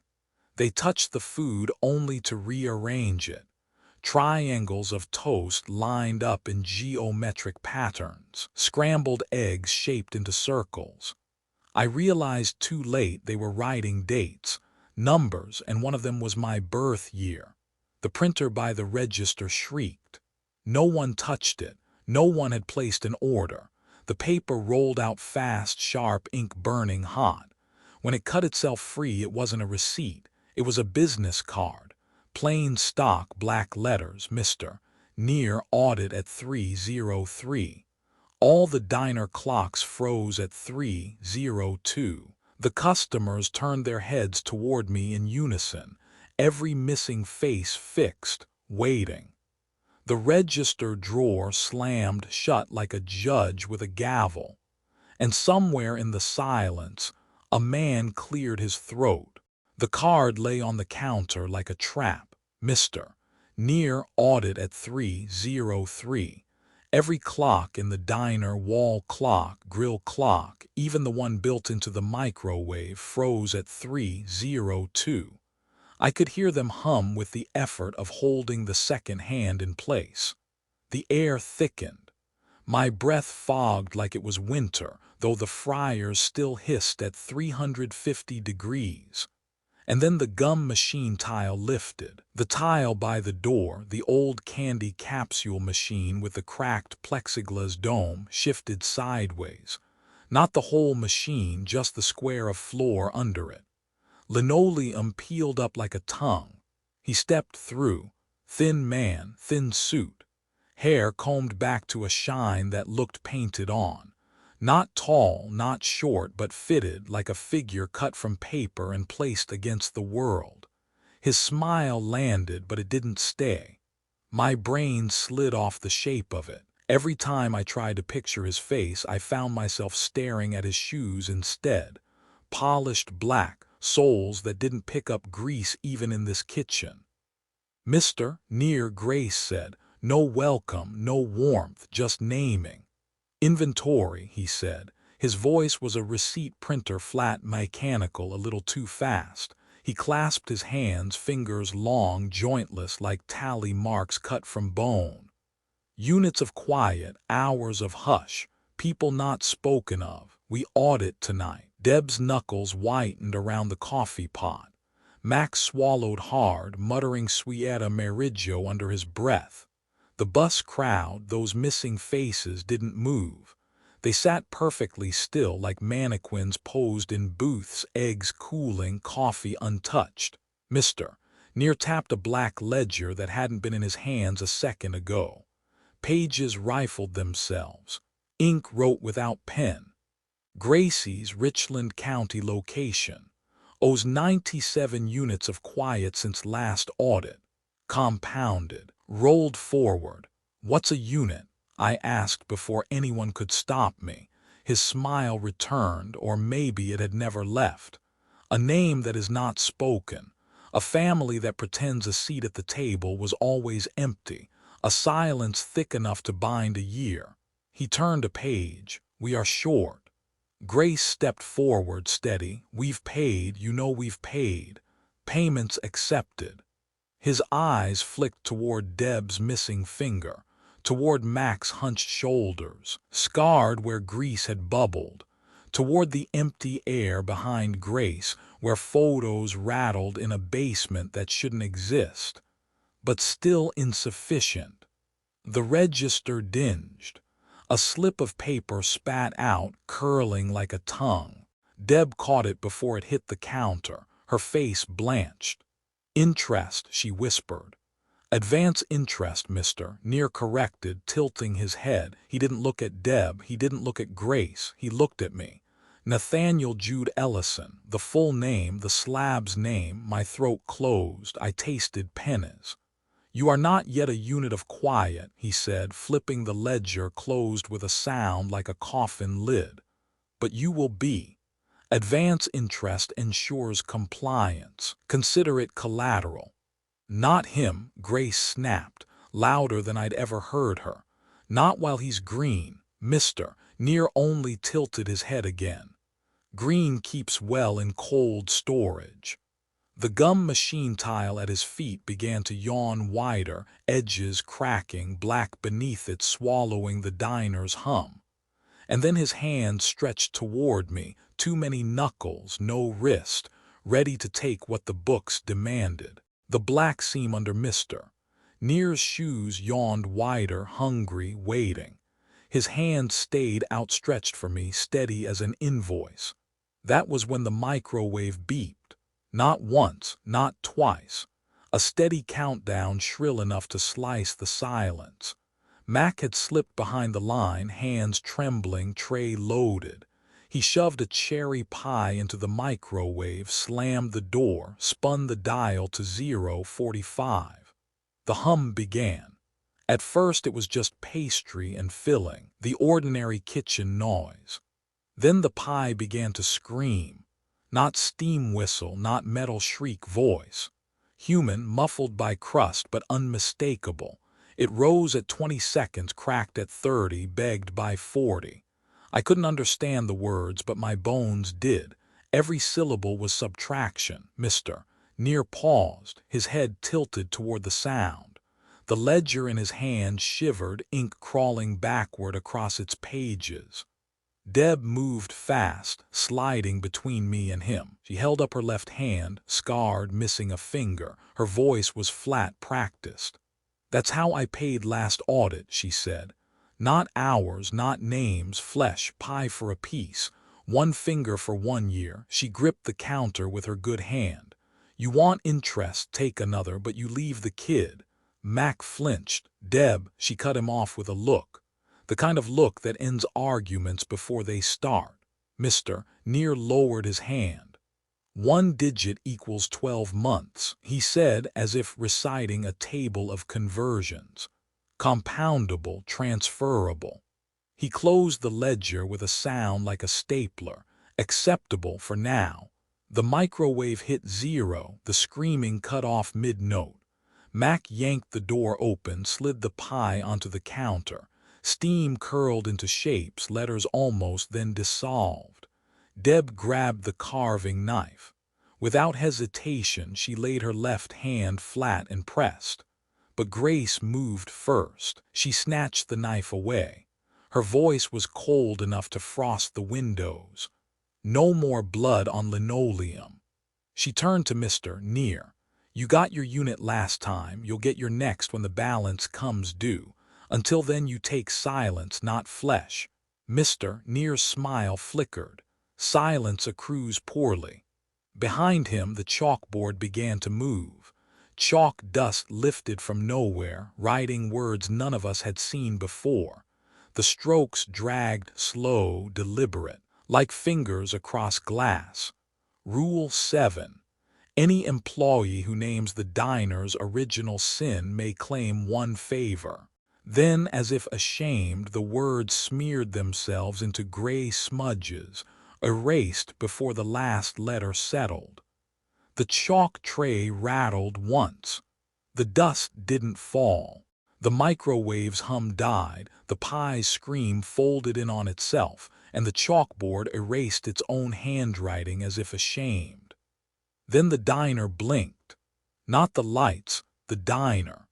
They touched the food only to rearrange it. Triangles of toast lined up in geometric patterns, scrambled eggs shaped into circles. I realized too late they were writing dates, numbers, and one of them was my birth year. The printer by the register shrieked. No one touched it. No one had placed an order. The paper rolled out fast, sharp ink burning hot. When it cut itself free, it wasn't a receipt. It was a business card. Plain stock, black letters, Mr. Near audit at 3:03. All the diner clocks froze at 3:02. The customers turned their heads toward me in unison, every missing face fixed, waiting. The register drawer slammed shut like a judge with a gavel, and somewhere in the silence, a man cleared his throat. The card lay on the counter like a trap. Mr. Near audit at 3:03. Every clock in the diner, wall clock, grill clock, even the one built into the microwave, froze at 3:02. I could hear them hum with the effort of holding the second hand in place. The air thickened. My breath fogged like it was winter, though the fryers still hissed at 350 degrees. And then the gum machine tile lifted. The tile by the door, the old candy capsule machine with the cracked plexiglass dome, shifted sideways. Not the whole machine, just the square of floor under it. Linoleum peeled up like a tongue. He stepped through. Thin man, thin suit. Hair combed back to a shine that looked painted on. Not tall, not short, but fitted like a figure cut from paper and placed against the world. His smile landed, but it didn't stay. My brain slid off the shape of it. Every time I tried to picture his face, I found myself staring at his shoes instead. Polished black, soles that didn't pick up grease even in this kitchen. "Mister," near Grace said, "no welcome, no warmth, just naming." "Inventory," he said. His voice was a receipt printer, flat, mechanical, a little too fast. He clasped his hands, fingers long, jointless, like tally marks cut from bone. "Units of quiet, hours of hush, people not spoken of. We audit tonight." Deb's knuckles whitened around the coffee pot. Mack swallowed hard, muttering Suieta Meriggio under his breath. The bus crowd, those missing faces, didn't move. They sat perfectly still like mannequins posed in booths, eggs cooling, coffee untouched. "Mister." Near tapped a black ledger that hadn't been in his hands a second ago. Pages rifled themselves. Ink wrote without pen. "Gracie's Richland County location. Owes 97 units of quiet since last audit. Compounded." Rolled forward. "What's a unit?" I asked before anyone could stop me. His smile returned, or maybe it had never left. "A name that is not spoken. A family that pretends a seat at the table was always empty. A silence thick enough to bind a year." He turned a page. "We are short." Grace stepped forward, steady. "We've paid, you know we've paid. Payments accepted." His eyes flicked toward Deb's missing finger, toward Mack's hunched shoulders, scarred where grease had bubbled, toward the empty air behind Grace, where photos rattled in a basement that shouldn't exist, but still insufficient. The register dinged. A slip of paper spat out, curling like a tongue. Deb caught it before it hit the counter, her face blanched. "Interest," she whispered. "Advance interest, mister," Near corrected, tilting his head. He didn't look at Deb, he didn't look at Grace, he looked at me. Nathaniel Jude Ellison, the full name, the slab's name. My throat closed, I tasted pennies. "You are not yet a unit of quiet," he said, flipping the ledger closed with a sound like a coffin lid. "But you will be. Advance interest ensures compliance. Consider it collateral." "Not him," Grace snapped, louder than I'd ever heard her. "Not while he's green, mister." Near only tilted his head again. "Green keeps well in cold storage." The gum machine tile at his feet began to yawn wider, edges cracking, black beneath it swallowing the diner's hum. And then his hand stretched toward me, too many knuckles, no wrist, ready to take what the books demanded. The black seam under Mr. Near's shoes yawned wider, hungry, waiting. His hand stayed outstretched for me, steady as an invoice. That was when the microwave beeped. Not once, not twice. A steady countdown shrill enough to slice the silence. Mack had slipped behind the line, hands trembling, tray loaded. He shoved a cherry pie into the microwave, slammed the door, spun the dial to 0:45. The hum began. At first it was just pastry and filling, the ordinary kitchen noise. Then the pie began to scream. Not steam whistle, not metal shriek voice. Human, muffled by crust, but unmistakable. It rose at 20 seconds, cracked at 30, begged by 40. I couldn't understand the words, but my bones did. Every syllable was subtraction. Mr. Near paused, his head tilted toward the sound. The ledger in his hand shivered, ink crawling backward across its pages. Deb moved fast, sliding between me and him. She held up her left hand, scarred, missing a finger. Her voice was flat, practiced. "That's how I paid last audit," she said. "Not hours, not names, flesh, pie for a piece. One finger for 1 year, she gripped the counter with her good hand. You want interest, take another, but you leave the kid. Mack flinched. Deb, she cut him off with a look. The kind of look that ends arguments before they start. Mr. Near lowered his hand. 1 digit equals 12 months, he said as if reciting a table of conversions. Compoundable, transferable. He closed the ledger with a sound like a stapler. Acceptable for now. The microwave hit 0, the screaming cut off mid-note. Mack yanked the door open, slid the pie onto the counter. Steam curled into shapes, letters almost, then dissolved. Deb grabbed the carving knife. Without hesitation, she laid her left hand flat and pressed. But Grace moved first. She snatched the knife away. Her voice was cold enough to frost the windows. No more blood on linoleum. She turned to Mr. Near. You got your unit last time, you'll get your next when the balance comes due. Until then you take silence, not flesh. Mr. Near's smile flickered. Silence accrues poorly. Behind him the chalkboard began to move. Chalk dust lifted from nowhere, writing words none of us had seen before. The strokes dragged, slow, deliberate, like fingers across glass. Rule 7. Any employee who names the diner's original sin may claim 1 favor. Then, as if ashamed, the words smeared themselves into gray smudges, erased before the last letter settled. The chalk tray rattled once. The dust didn't fall. The microwave's hum died, the pie's scream folded in on itself, and the chalkboard erased its own handwriting as if ashamed. Then the diner blinked. Not the lights, the diner.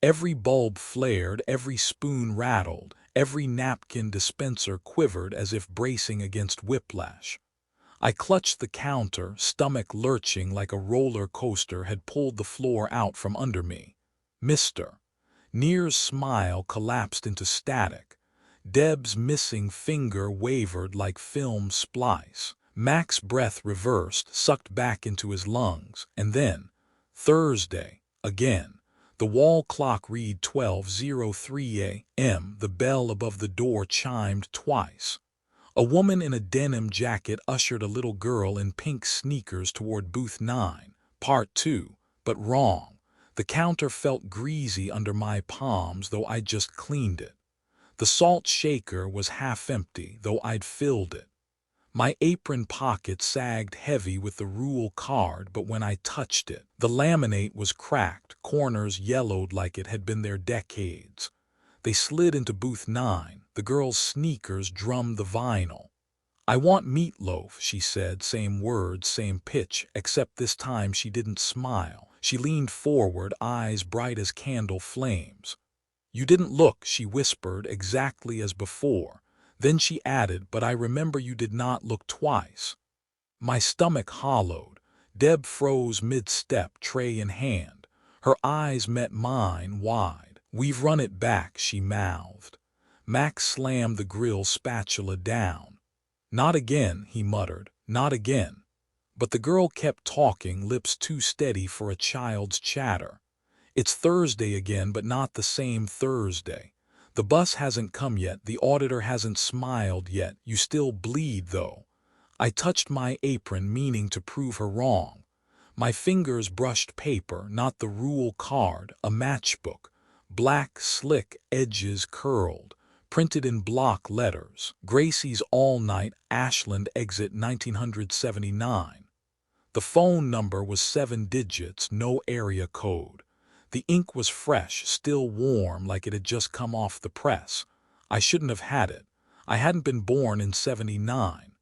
Every bulb flared, every spoon rattled, every napkin dispenser quivered as if bracing against whiplash. I clutched the counter, stomach lurching like a roller coaster had pulled the floor out from under me. Mr. Near's smile collapsed into static. Deb's missing finger wavered like film splice. Mack's breath reversed, sucked back into his lungs, and then, Thursday, again. The wall clock read 12:03 a.m. The bell above the door chimed twice. A woman in a denim jacket ushered a little girl in pink sneakers toward booth 9, part 2, but wrong. The counter felt greasy under my palms, though I'd just cleaned it. The salt shaker was half empty, though I'd filled it. My apron pocket sagged heavy with the rule card, but when I touched it, the laminate was cracked, corners yellowed like it had been there decades. They slid into booth 9. The girl's sneakers drummed the vinyl. I want meatloaf, she said, same words, same pitch, except this time she didn't smile. She leaned forward, eyes bright as candle flames. You didn't look, she whispered, exactly as before. Then she added, but I remember you did not look twice. My stomach hollowed. Deb froze mid-step, tray in hand. Her eyes met mine wide. We've run it back, she mouthed. Mack slammed the grill spatula down. Not again, he muttered, not again. But the girl kept talking, lips too steady for a child's chatter. It's Thursday again, but not the same Thursday. The bus hasn't come yet, the auditor hasn't smiled yet, you still bleed though. I touched my apron, meaning to prove her wrong. My fingers brushed paper, not the rule card, a matchbook. Black, slick, edges curled, printed in block letters. Gracie's All Night, Ashland Exit 1979. The phone number was 7 digits, no area code. The ink was fresh, still warm, like it had just come off the press. I shouldn't have had it. I hadn't been born in 79.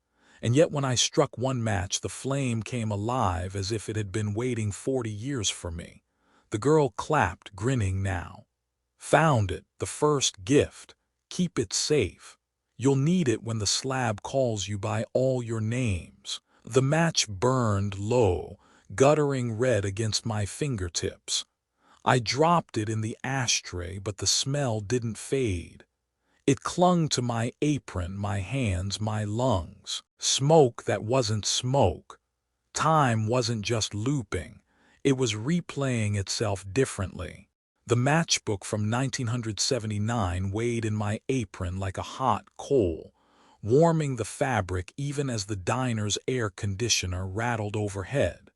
And yet when I struck one match, the flame came alive as if it had been waiting 40 years for me. The girl clapped, grinning now. Found it, the first gift. Keep it safe. You'll need it when the slab calls you by all your names. The match burned low, guttering red against my fingertips. I dropped it in the ashtray, but the smell didn't fade. It clung to my apron, my hands, my lungs. Smoke that wasn't smoke. Time wasn't just looping, it was replaying itself differently. The matchbook from 1979 weighed in my apron like a hot coal, warming the fabric even as the diner's air conditioner rattled overhead.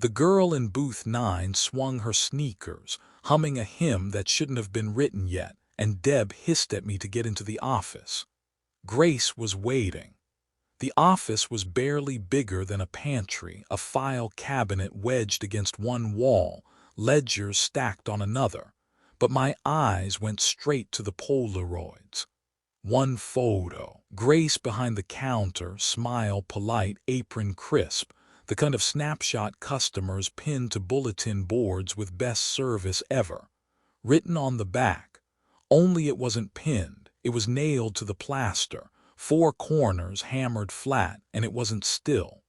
The girl in booth 9 swung her sneakers, humming a hymn that shouldn't have been written yet, and Deb hissed at me to get into the office. Grace was waiting. The office was barely bigger than a pantry, a file cabinet wedged against one wall, ledgers stacked on another. But my eyes went straight to the Polaroids. One photo. Grace behind the counter, smile polite, apron crisp, the kind of snapshot customers pin to bulletin boards with best service ever. Written on the back. Only it wasn't pinned, it was nailed to the plaster. 4 corners hammered flat, and it wasn't still.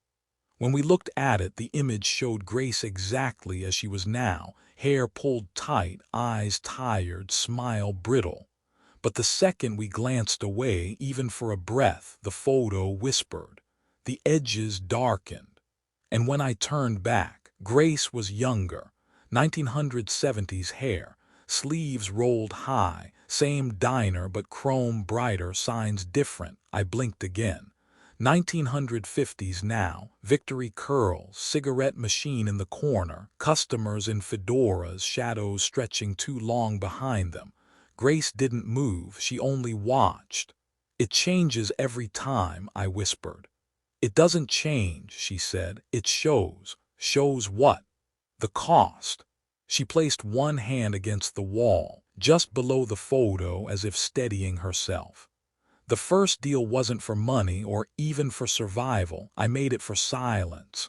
When we looked at it, the image showed Grace exactly as she was now, hair pulled tight, eyes tired, smile brittle. But the second we glanced away, even for a breath, the photo whispered. The edges darkened. And when I turned back, Grace was younger, 1970s hair, sleeves rolled high, same diner but chrome brighter, signs different. I blinked again. 1950s now, Victory curls, cigarette machine in the corner, customers in fedoras, shadows stretching too long behind them. Grace didn't move, she only watched. It changes every time, I whispered. It doesn't change, she said, it shows. Shows what? The cost. She placed one hand against the wall, just below the photo as if steadying herself. The first deal wasn't for money or even for survival, I made it for silence.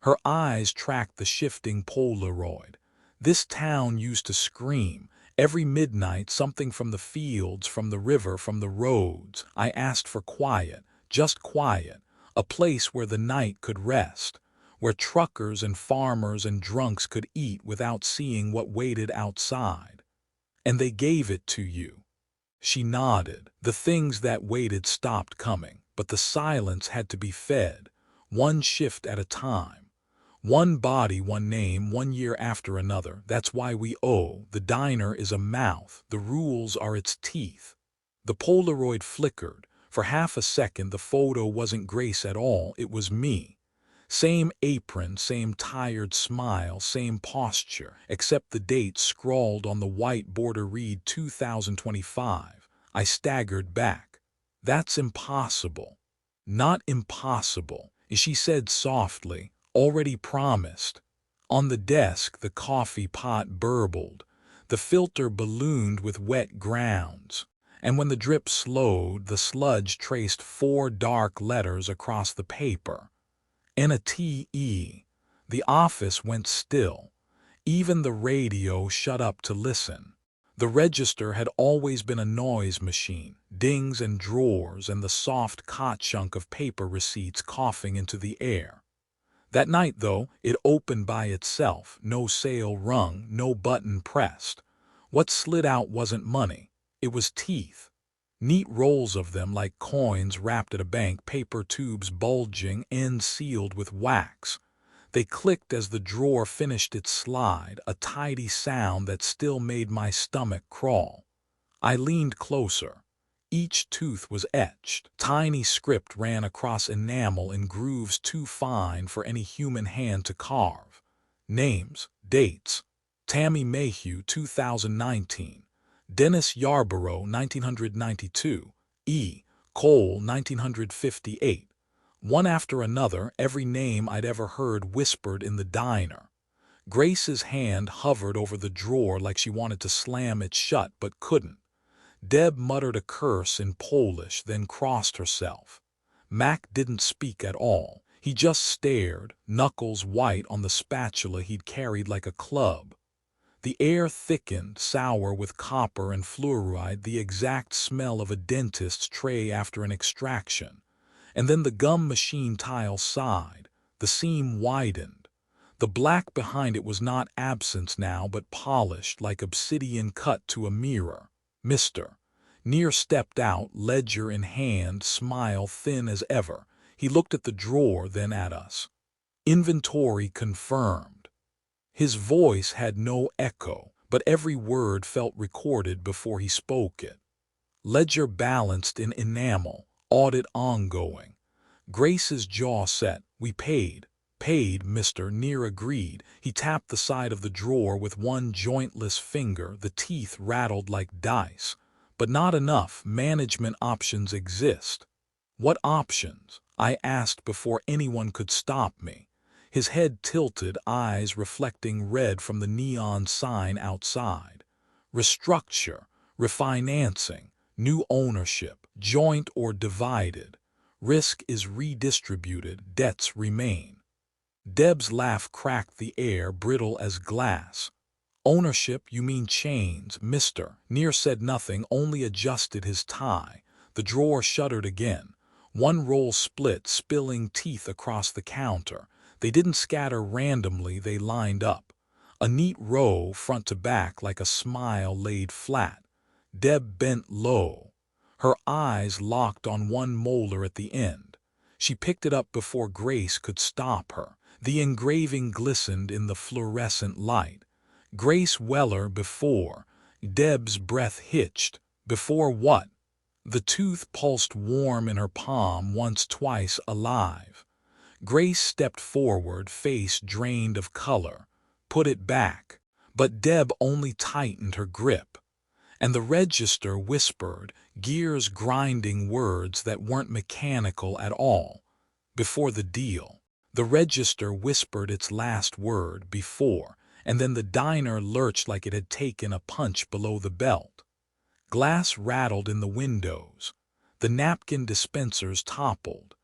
Her eyes tracked the shifting Polaroid. This town used to scream. Every midnight, something from the fields, from the river, from the roads. I asked for quiet, just quiet, a place where the night could rest, where truckers and farmers and drunks could eat without seeing what waited outside. And they gave it to you. She nodded. The things that waited stopped coming, but the silence had to be fed, one shift at a time. One body, one name, 1 year after another. That's why we owe. The diner is a mouth. The rules are its teeth. The Polaroid flickered. For half a second, the photo wasn't Grace at all. It was me. Same apron, same tired smile, same posture, except the date scrawled on the white border read 2025. I staggered back. That's impossible. Not impossible, she said softly. Already promised. On the desk, the coffee pot burbled. The filter ballooned with wet grounds. And when the drip slowed, the sludge traced 4 dark letters across the paper. N-A-T-E. The office went still. Even the radio shut up to listen. The register had always been a noise machine, dings and drawers and the soft ka-chunk of paper receipts coughing into the air. That night, though, it opened by itself, no sale rung, no button pressed. What slid out wasn't money, it was teeth. Neat rolls of them like coins wrapped at a bank, paper tubes bulging, ends sealed with wax. They clicked as the drawer finished its slide, a tidy sound that still made my stomach crawl. I leaned closer. Each tooth was etched. Tiny script ran across enamel in grooves too fine for any human hand to carve. Names, dates. Tammy Mayhew, 2019. Dennis Yarborough, 1992. E. Cole, 1958. One after another, every name I'd ever heard whispered in the diner. Grace's hand hovered over the drawer like she wanted to slam it shut but couldn't. Deb muttered a curse in Polish, then crossed herself. Mack didn't speak at all. He just stared, knuckles white on the spatula he'd carried like a club. The air thickened, sour with copper and fluoride, the exact smell of a dentist's tray after an extraction. And then the gum machine tile sighed. The seam widened. The black behind it was not absence now, but polished like obsidian cut to a mirror. Mr. Near stepped out, ledger in hand, smile thin as ever. He looked at the drawer, then at us. Inventory confirmed. His voice had no echo, but every word felt recorded before he spoke it. Ledger balanced in enamel, audit ongoing. Grace's jaw set. We paid. Paid, Mr. Near agreed. He tapped the side of the drawer with one jointless finger. The teeth rattled like dice. But not enough. Management options exist. What options? I asked before anyone could stop me. His head tilted, eyes reflecting red from the neon sign outside. Restructure, refinancing, new ownership, joint or divided. Risk is redistributed, debts remain. Deb's laugh cracked the air, brittle as glass. Ownership, you mean chains, mister. Near said nothing, only adjusted his tie. The drawer shuddered again. One roll split, spilling teeth across the counter. They didn't scatter randomly, they lined up. A neat row, front to back, like a smile laid flat. Deb bent low. Her eyes locked on one molar at the end. She picked it up before Grace could stop her. The engraving glistened in the fluorescent light. Grace Weller before. Deb's breath hitched. Before what? The tooth pulsed warm in her palm, once, twice, alive. Grace stepped forward, face drained of color. Put it back. But Deb only tightened her grip. And the register whispered, gears grinding words that weren't mechanical at all. Before the deal. The register whispered its last word, before, and then the diner lurched like it had taken a punch below the belt. Glass rattled in the windows. The napkin dispensers toppled.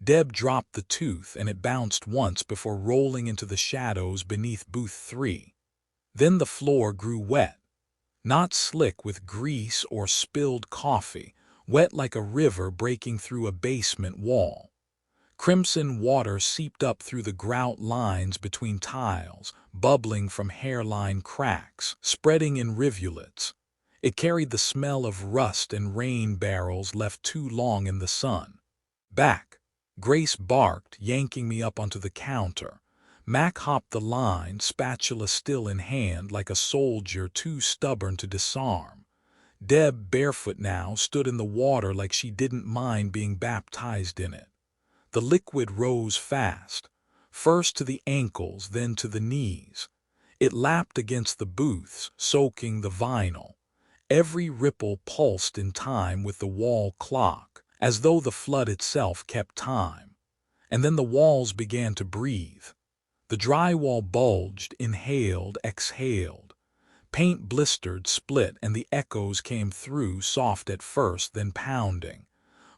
Deb dropped the tooth and it bounced once before rolling into the shadows beneath booth 3. Then the floor grew wet. Not slick with grease or spilled coffee, wet like a river breaking through a basement wall. Crimson water seeped up through the grout lines between tiles, bubbling from hairline cracks, spreading in rivulets. It carried the smell of rust and rain barrels left too long in the sun. Back, Grace barked, yanking me up onto the counter. Mack hopped the line, spatula still in hand, like a soldier too stubborn to disarm. Deb, barefoot now, stood in the water like she didn't mind being baptized in it. The liquid rose fast, first to the ankles, then to the knees. It lapped against the booths, soaking the vinyl. Every ripple pulsed in time with the wall clock, as though the flood itself kept time. And then the walls began to breathe. The drywall bulged, inhaled, exhaled. Paint blistered, split, and the echoes came through, soft at first, then pounding.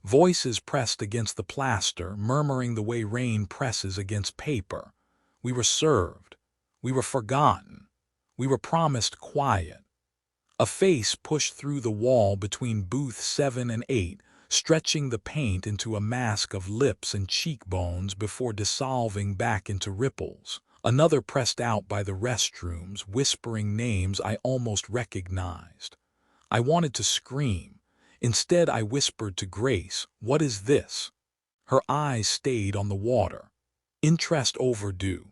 Voices pressed against the plaster, murmuring the way rain presses against paper. We were served. We were forgotten. We were promised quiet. A face pushed through the wall between booth 7 and 8, stretching the paint into a mask of lips and cheekbones before dissolving back into ripples. Another pressed out by the restrooms, whispering names I almost recognized. I wanted to scream. Instead, I whispered to Grace, "What is this?" Her eyes stayed on the water. Interest overdue.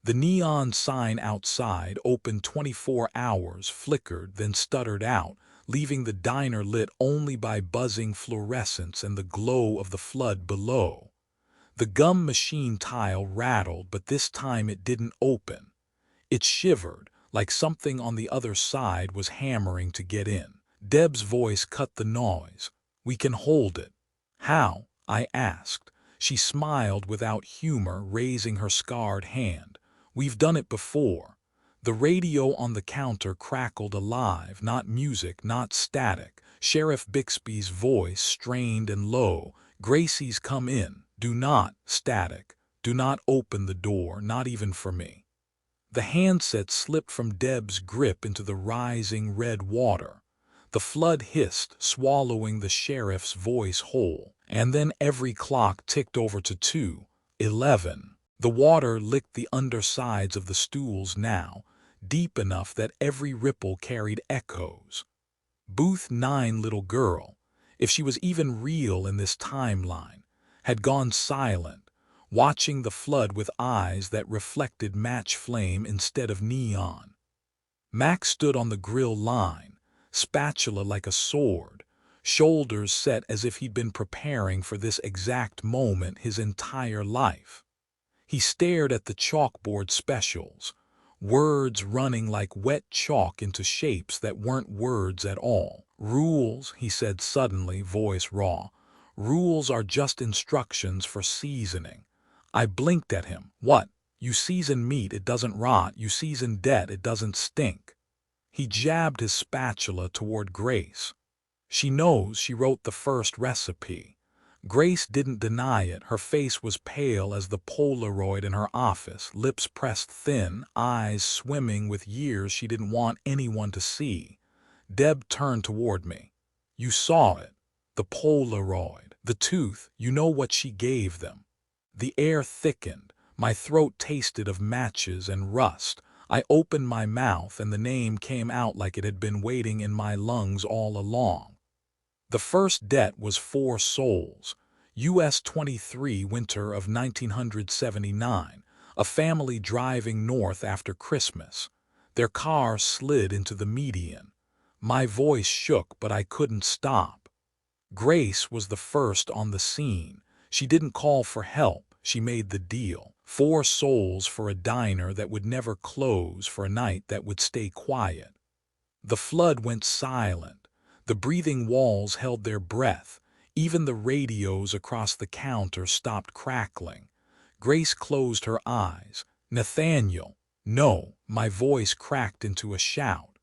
The neon sign outside, open 24 hours, flickered, then stuttered out, leaving the diner lit only by buzzing fluorescence and the glow of the flood below. The gum machine tile rattled, but this time it didn't open. It shivered, like something on the other side was hammering to get in. Deb's voice cut the noise. "We can hold it." "How?" I asked. She smiled without humor, raising her scarred hand. "We've done it before." The radio on the counter crackled alive, not music, not static. Sheriff Bixby's voice, strained and low. "Gracie's come in. Do not," static, "do not open the door, not even for me." The handset slipped from Deb's grip into the rising red water. The flood hissed, swallowing the sheriff's voice whole. And then every clock ticked over to 2:11. The water licked the undersides of the stools now, deep enough that every ripple carried echoes. Booth 9 little girl, if she was even real in this timeline, had gone silent, watching the flood with eyes that reflected match flame instead of neon. Mack stood on the grill line, spatula like a sword, shoulders set as if he'd been preparing for this exact moment his entire life. He stared at the chalkboard specials, words running like wet chalk into shapes that weren't words at all. "Rules," he said suddenly, voice raw. "Rules are just instructions for seasoning." I blinked at him. "What? You season meat, it doesn't rot. You season debt, it doesn't stink." He jabbed his spatula toward Grace. "She knows she wrote the first recipe." Grace didn't deny it. Her face was pale as the Polaroid in her office, lips pressed thin, eyes swimming with years she didn't want anyone to see. Deb turned toward me. "You saw it. The Polaroid. The tooth. You know what she gave them." The air thickened. My throat tasted of matches and rust. I opened my mouth and the name came out like it had been waiting in my lungs all along. The first debt was 4 souls. US 23 winter of 1979, a family driving north after Christmas. Their car slid into the median. My voice shook, but I couldn't stop. Grace was the first on the scene. She didn't call for help, she made the deal. 4 souls for a diner that would never close, for a night that would stay quiet. The flood went silent. The breathing walls held their breath. Even the radios across the counter stopped crackling. Grace closed her eyes. "Nathaniel." "No," my voice cracked into a shout.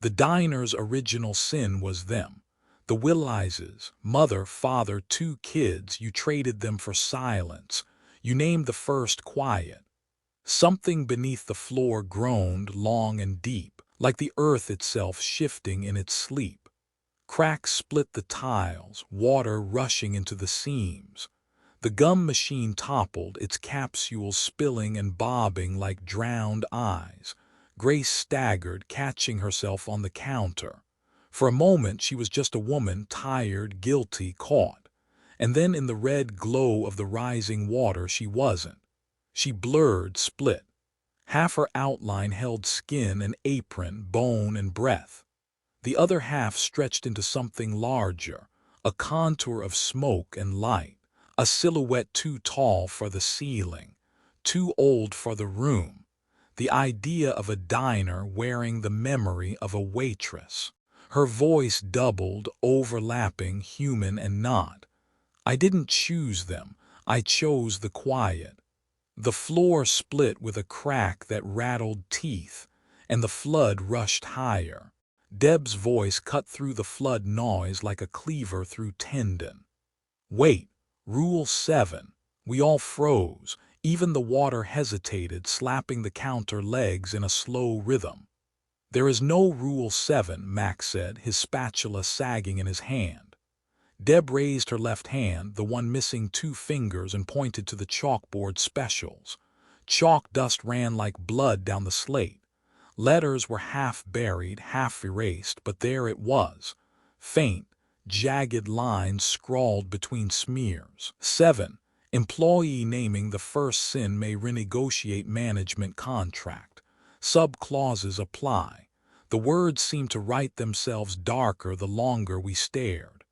The diner's original sin was them. The Willises, mother, father, 2 kids, you traded them for silence. You named the first quiet. Something beneath the floor groaned long and deep, like the earth itself shifting in its sleep. Cracks split the tiles, water rushing into the seams. The gum machine toppled, its capsules spilling and bobbing like drowned eyes. Grace staggered, catching herself on the counter. For a moment she was just a woman, tired, guilty, caught. And then in the red glow of the rising water she wasn't. She blurred, split. Half her outline held skin and apron, bone and breath. The other half stretched into something larger, a contour of smoke and light, a silhouette too tall for the ceiling, too old for the room. The idea of a diner wearing the memory of a waitress. Her voice doubled, overlapping human and not. "I didn't choose them. I chose the quiet." The floor split with a crack that rattled teeth, and the flood rushed higher. Deb's voice cut through the flood noise like a cleaver through tendon. "Wait, Rule 7. We all froze. Even the water hesitated, slapping the counter legs in a slow rhythm. "There is no Rule 7, Mack said, his spatula sagging in his hand. Deb raised her left hand, the one missing 2 fingers, and pointed to the chalkboard specials. Chalk dust ran like blood down the slate. Letters were half buried, half erased, but there it was. Faint, jagged lines scrawled between smears. 7. Employee naming the first sin may renegotiate management contract. Sub-clauses apply. The words seemed to write themselves darker the longer we stared.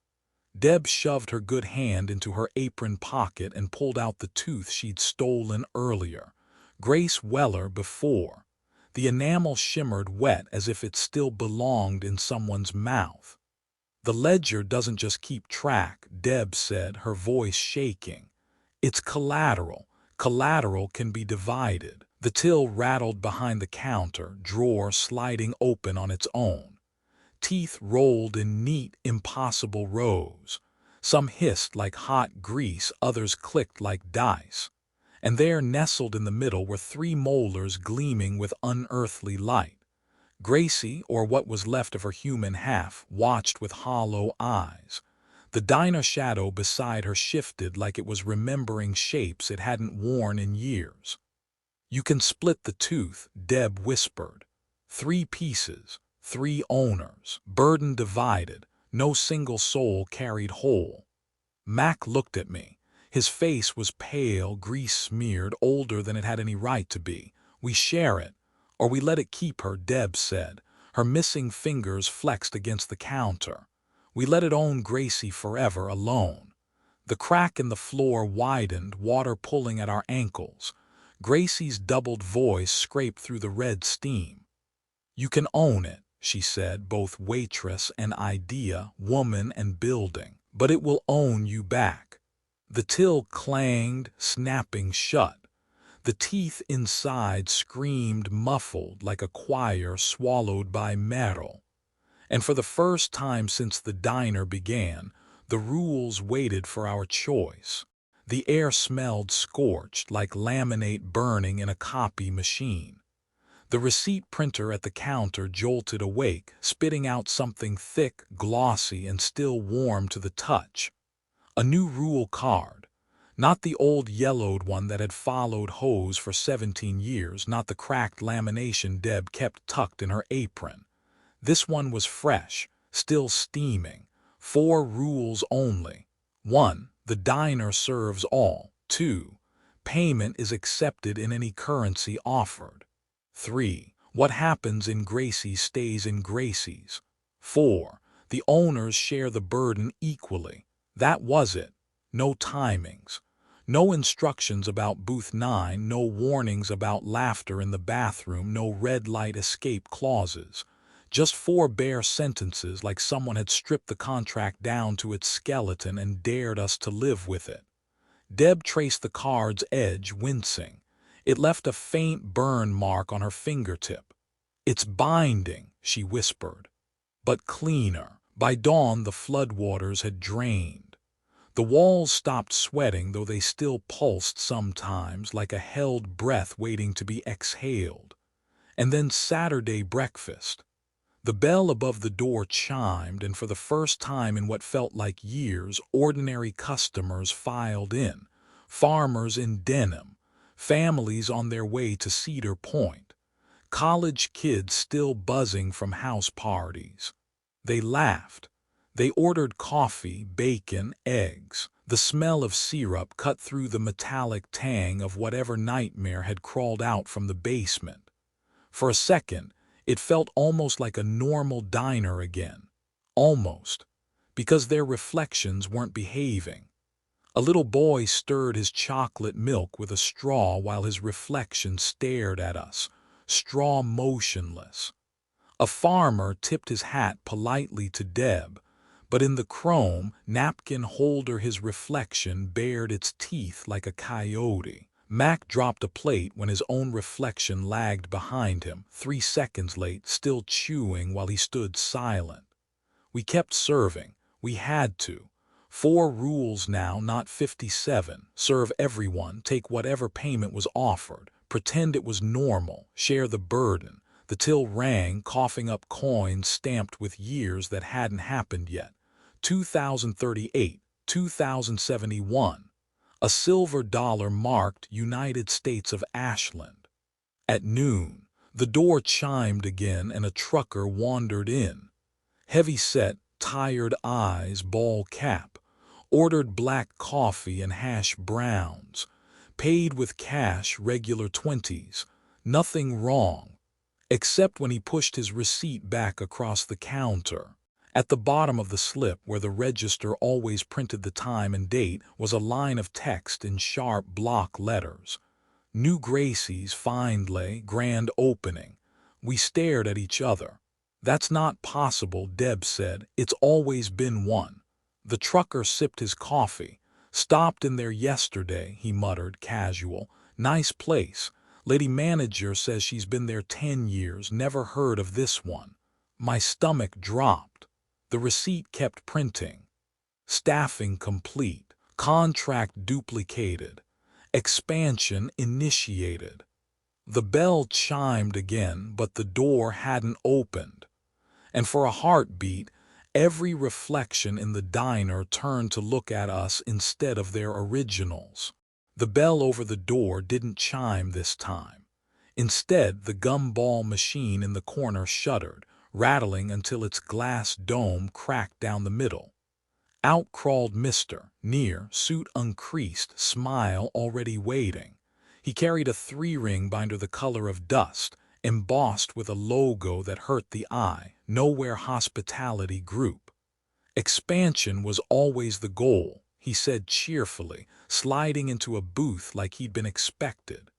Deb shoved her good hand into her apron pocket and pulled out the tooth she'd stolen earlier. Grace Weller before. The enamel shimmered wet as if it still belonged in someone's mouth. "The ledger doesn't just keep track," Deb said, her voice shaking. "It's collateral. Collateral can be divided." The till rattled behind the counter, drawer sliding open on its own. Teeth rolled in neat, impossible rows. Some hissed like hot grease, others clicked like dice. And there, nestled in the middle, were 3 molars gleaming with unearthly light. Gracie, or what was left of her human half, watched with hollow eyes. The diner shadow beside her shifted like it was remembering shapes it hadn't worn in years. "You can split the tooth," Deb whispered. 3 pieces, 3 owners, burden divided, no single soul carried whole. Mack looked at me. His face was pale, grease-smeared, older than it had any right to be. "We share it, or we let it keep her," Deb said, her missing fingers flexed against the counter. "We let it own Gracie forever, alone." The crack in the floor widened, water pulling at our ankles. Gracie's doubled voice scraped through the red steam. "You can own it," she said, both waitress and idea, woman and building, "but it will own you back." The till clanged, snapping shut. The teeth inside screamed muffled like a choir swallowed by metal. And for the first time since the diner began, the rules waited for our choice. The air smelled scorched like laminate burning in a copy machine. The receipt printer at the counter jolted awake, spitting out something thick, glossy, and still warm to the touch. A new rule card. Not the old yellowed one that had followed hose for 17 years, not the cracked lamination Deb kept tucked in her apron. This one was fresh, still steaming. 4 rules only. 1. The diner serves all. 2. Payment is accepted in any currency offered. 3. What happens in Gracie stays in Gracie's. 4. The owners share the burden equally. That was it. No timings. No instructions about booth 9, no warnings about laughter in the bathroom, no red light escape clauses. Just 4 bare sentences like someone had stripped the contract down to its skeleton and dared us to live with it. Deb traced the card's edge, wincing. It left a faint burn mark on her fingertip. "It's binding," she whispered. But cleaner. By dawn the floodwaters had drained. The walls stopped sweating, though they still pulsed sometimes like a held breath waiting to be exhaled. And then Saturday breakfast. The bell above the door chimed, and for the first time in what felt like years, ordinary customers filed in. Farmers in denim, families on their way to Cedar Point, college kids still buzzing from house parties. They laughed. They ordered coffee, bacon, eggs. The smell of syrup cut through the metallic tang of whatever nightmare had crawled out from the basement. For a second, it felt almost like a normal diner again. Almost. Because their reflections weren't behaving. A little boy stirred his chocolate milk with a straw while his reflection stared at us, straw motionless. A farmer tipped his hat politely to Deb, but in the chrome napkin holder his reflection bared its teeth like a coyote. Mack dropped a plate when his own reflection lagged behind him, 3 seconds late, still chewing while he stood silent. We kept serving. We had to. 4 rules now, not 57. Serve everyone, take whatever payment was offered, pretend it was normal, share the burden. The till rang, coughing up coins stamped with years that hadn't happened yet. 2038, 2071. A silver dollar marked United States of Ashland. At noon, the door chimed again and a trucker wandered in. Heavy-set, tired eyes, ball cap. Ordered black coffee and hash browns. Paid with cash, regular 20s. Nothing wrong. Except when he pushed his receipt back across the counter. At the bottom of the slip, where the register always printed the time and date, was a line of text in sharp block letters. New Gracie's, Findlay, grand opening. We stared at each other. "That's not possible," Deb said. "It's always been one." The trucker sipped his coffee. "Stopped in there yesterday," he muttered, casual. "Nice place. Lady manager says she's been there 10 years, never heard of this one." My stomach dropped. The receipt kept printing. Staffing complete. Contract duplicated. Expansion initiated. The bell chimed again, but the door hadn't opened. And for a heartbeat, every reflection in the diner turned to look at us instead of their originals. The bell over the door didn't chime this time. Instead, the gumball machine in the corner shuddered, rattling until its glass dome cracked down the middle. Out crawled Mr. Near, suit uncreased, smile already waiting. He carried a 3-ring binder the color of dust, embossed with a logo that hurt the eye, Nowhere Hospitality Group. Expansion was always the goal, he said cheerfully, sliding into a booth like he'd been expected.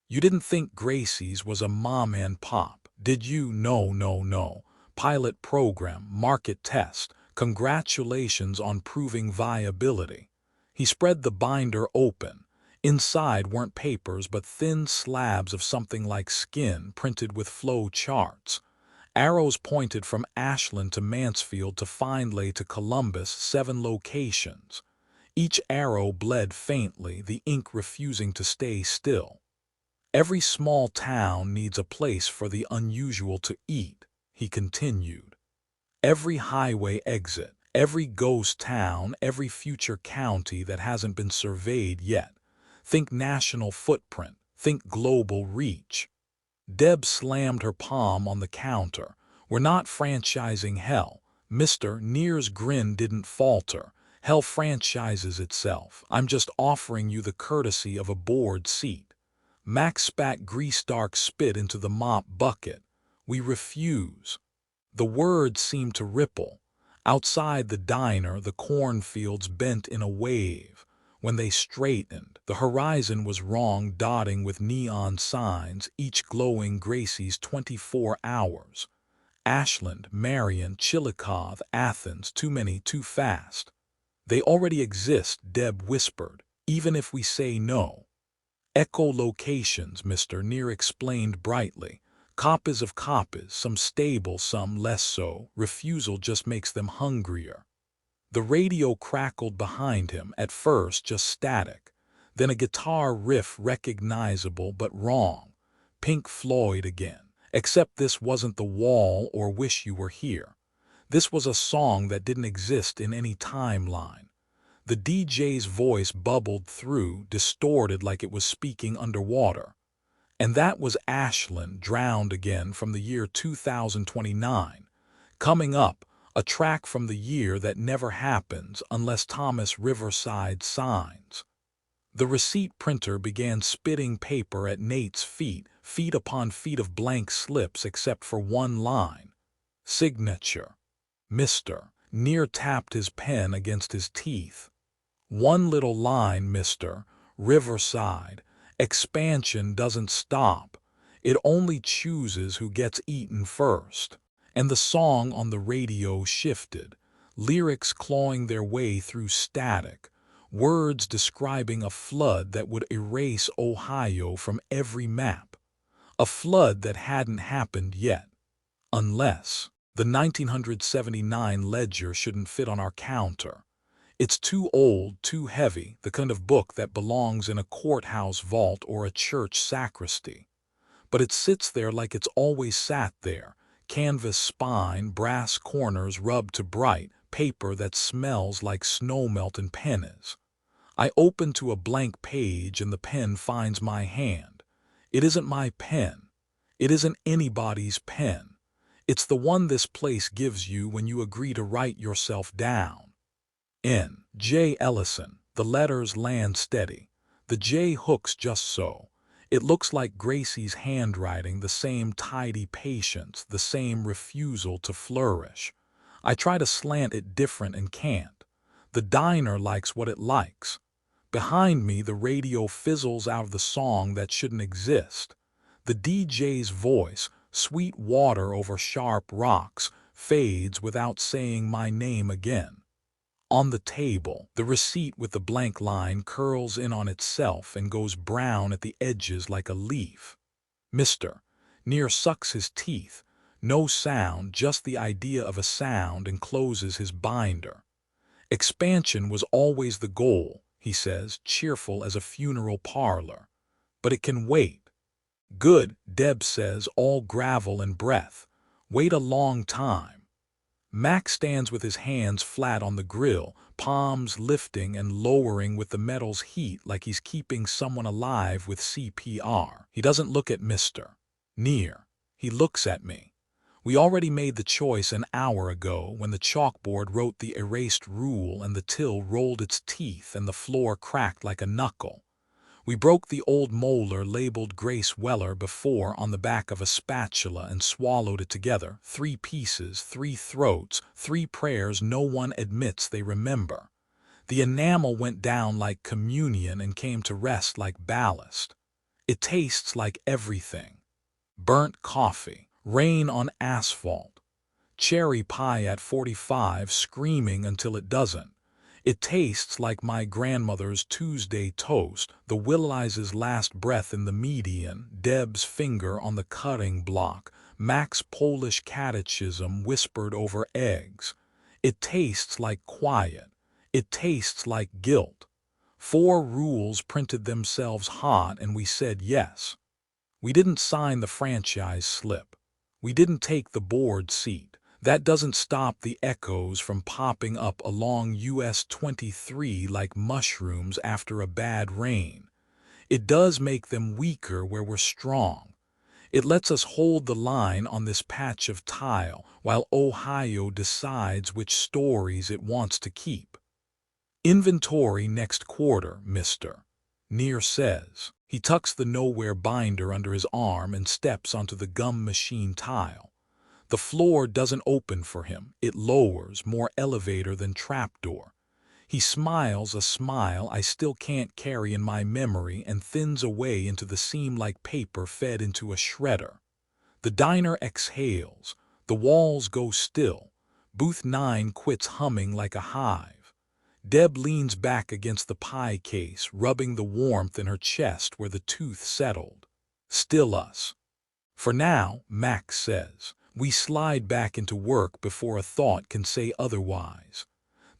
You didn't think Gracie's was a mom and pop, did you? No, no, no. Pilot program, market test, congratulations on proving viability. He spread the binder open. Inside weren't papers but thin slabs of something like skin printed with flow charts. Arrows pointed from Ashland to Mansfield to Findlay to Columbus, 7 locations. Each arrow bled faintly, the ink refusing to stay still. Every small town needs a place for the unusual to eat, he continued. Every highway exit, every ghost town, every future county that hasn't been surveyed yet. Think national footprint, think global reach. Deb slammed her palm on the counter. We're not franchising hell. Mr. Near's grin didn't falter. Hell franchises itself. I'm just offering you the courtesy of a board seat. Mack spat grease-dark spit into the mop bucket. We refuse. The words seemed to ripple. Outside the diner, the cornfields bent in a wave. When they straightened, the horizon was wrong, dotting with neon signs, each glowing Gracie's 24 hours. Ashland, Marion, Chillicothe, Athens, too many, too fast. They already exist, Deb whispered, even if we say no. Echolocations, Mr. Near explained brightly. Copies of copies, some stable, some less so. Refusal just makes them hungrier. The radio crackled behind him, at first just static, then a guitar riff recognizable but wrong. Pink Floyd again, except this wasn't The Wall or Wish You Were Here. This was a song that didn't exist in any timeline. The DJ's voice bubbled through, distorted like it was speaking underwater. And that was Ashland, drowned again, from the year 2029. Coming up, a track from the year that never happens unless Thomas Riverside signs. The receipt printer began spitting paper at Nate's feet, feet upon feet of blank slips except for one line. Signature. Mr. Near tapped his pen against his teeth. One little line, Mr. Riverside. Expansion doesn't stop. It only chooses who gets eaten first. And the song on the radio shifted, lyrics clawing their way through static, words describing a flood that would erase Ohio from every map. A flood that hadn't happened yet. Unless the 1979 ledger shouldn't fit on our counter. It's too old, too heavy, the kind of book that belongs in a courthouse vault or a church sacristy. But it sits there like it's always sat there. Canvas spine, brass corners rubbed to bright, paper that smells like snowmelt and pennies. I open to a blank page and the pen finds my hand. It isn't my pen. It isn't anybody's pen. It's the one this place gives you when you agree to write yourself down. N. J. Ellison. The letters land steady. The J hooks just so. It looks like Gracie's handwriting, the same tidy patience, the same refusal to flourish. I try to slant it different and can't. The diner likes what it likes. Behind me, the radio fizzles out of the song that shouldn't exist. The DJ's voice, sweet water over sharp rocks, fades without saying my name again. On the table, the receipt with the blank line curls in on itself and goes brown at the edges like a leaf. Mr. Near sucks his teeth. No sound, just the idea of a sound, and closes his binder. Expansion was always the goal, he says, cheerful as a funeral parlor. But it can wait. Good, Deb says, all gravel and breath. Wait a long time. Mack stands with his hands flat on the grill, palms lifting and lowering with the metal's heat like he's keeping someone alive with CPR. He doesn't look at Mr. Near. He looks at me. We already made the choice an hour ago when the chalkboard wrote the erased rule and the till rolled its teeth and the floor cracked like a knuckle. We broke the old molar labeled Grace Weller before on the back of a spatula and swallowed it together. 3 pieces, 3 throats, 3 prayers no one admits they remember. The enamel went down like communion and came to rest like ballast. It tastes like everything. Burnt coffee, rain on asphalt, cherry pie at 45 screaming until it doesn't. It tastes like my grandmother's Tuesday toast, the Williz's last breath in the median, Deb's finger on the cutting block, Mack's Polish catechism whispered over eggs. It tastes like quiet. It tastes like guilt. 4 rules printed themselves hot and we said yes. We didn't sign the franchise slip. We didn't take the board seat. That doesn't stop the echoes from popping up along US 23 like mushrooms after a bad rain. It does make them weaker where we're strong. It lets us hold the line on this patch of tile while Ohio decides which stories it wants to keep. Inventory next quarter, Mr. Near says. He tucks the nowhere binder under his arm and steps onto the gum machine tile. The floor doesn't open for him. It lowers, more elevator than trapdoor. He smiles a smile I still can't carry in my memory and thins away into the seam like paper fed into a shredder. The diner exhales. The walls go still. Booth 9 quits humming like a hive. Deb leans back against the pie case, rubbing the warmth in her chest where the tooth settled. Still us. For now, Mack says. We slide back into work before a thought can say otherwise.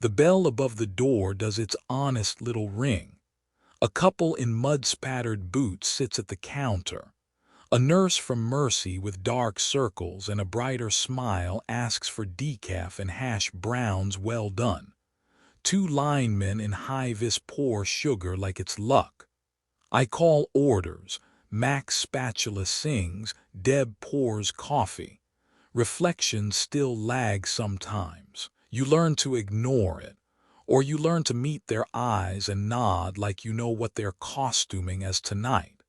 The bell above the door does its honest little ring. A couple in mud-spattered boots sits at the counter. A nurse from Mercy with dark circles and a brighter smile asks for decaf and hash browns well done. 2 linemen in high-vis pour sugar like it's luck. I call orders. Mack's spatula sings. Deb pours coffee. Reflection still lags sometimes. You learn to ignore it, or you learn to meet their eyes and nod like you know what they're costuming as tonight.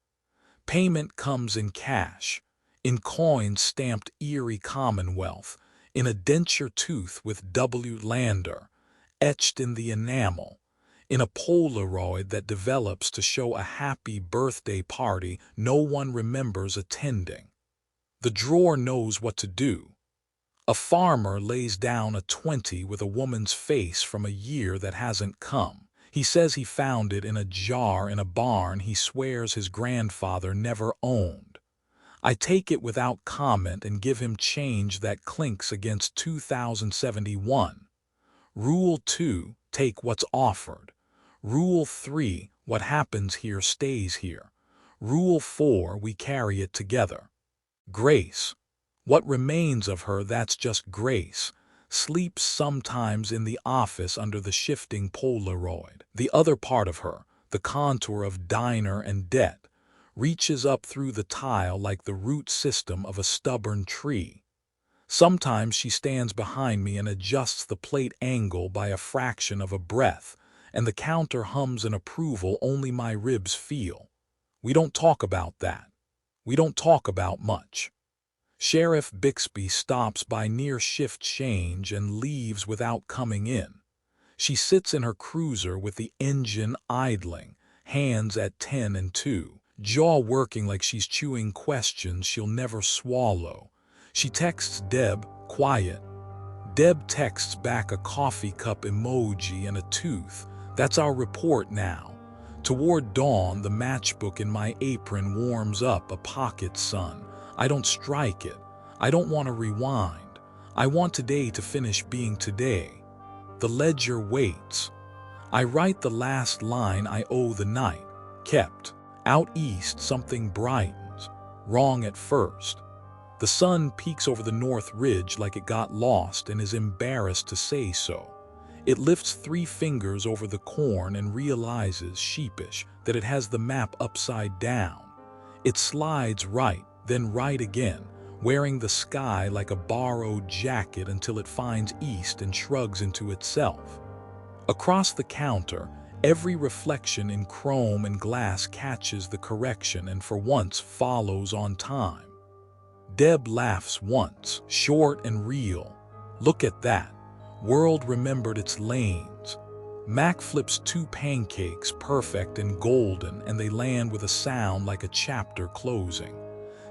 Payment comes in cash, in coins stamped Erie Commonwealth, in a denture tooth with W. Lander, etched in the enamel, in a Polaroid that develops to show a happy birthday party no one remembers attending. The drawer knows what to do. A farmer lays down a 20 with a woman's face from a year that hasn't come. He says he found it in a jar in a barn he swears his grandfather never owned. I take it without comment and give him change that clinks against 2071. Rule 2, take what's offered. Rule 3, what happens here stays here. Rule 4, we carry it together. Grace. What remains of her that's just Grace, sleeps sometimes in the office under the shifting Polaroid. The other part of her, the contour of diner and debt, reaches up through the tile like the root system of a stubborn tree. Sometimes she stands behind me and adjusts the plate angle by a fraction of a breath, and the counter hums an approval only my ribs feel. We don't talk about that. We don't talk about much. Sheriff Bixby stops by near shift change and leaves without coming in. She sits in her cruiser with the engine idling, hands at 10 and 2, jaw working like she's chewing questions she'll never swallow. She texts Deb, quiet. Deb texts back a coffee cup emoji and a tooth. That's our report now. Toward dawn, the matchbook in my apron warms up a pocket sun. I don't strike it. I don't want to rewind. I want today to finish being today. The ledger waits. I write the last line I owe the night. Kept. Out east, something brightens. Wrong at first. The sun peeks over the north ridge like it got lost and is embarrassed to say so. It lifts 3 fingers over the corn and realizes, sheepish, that it has the map upside down. It slides right, then right again, wearing the sky like a borrowed jacket until it finds east and shrugs into itself. Across the counter, every reflection in chrome and glass catches the correction and for once follows on time. Deb laughs once, short and real. Look at that. World remembered its lanes. Mack flips 2 pancakes, perfect and golden, and they land with a sound like a chapter closing.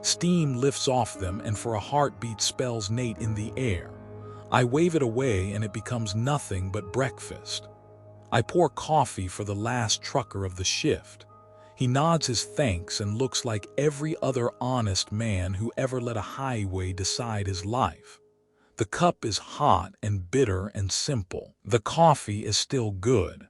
Steam lifts off them and for a heartbeat spells Nate in the air. I wave it away and it becomes nothing but breakfast. I pour coffee for the last trucker of the shift. He nods his thanks and looks like every other honest man who ever let a highway decide his life. The cup is hot and bitter and simple. The coffee is still good.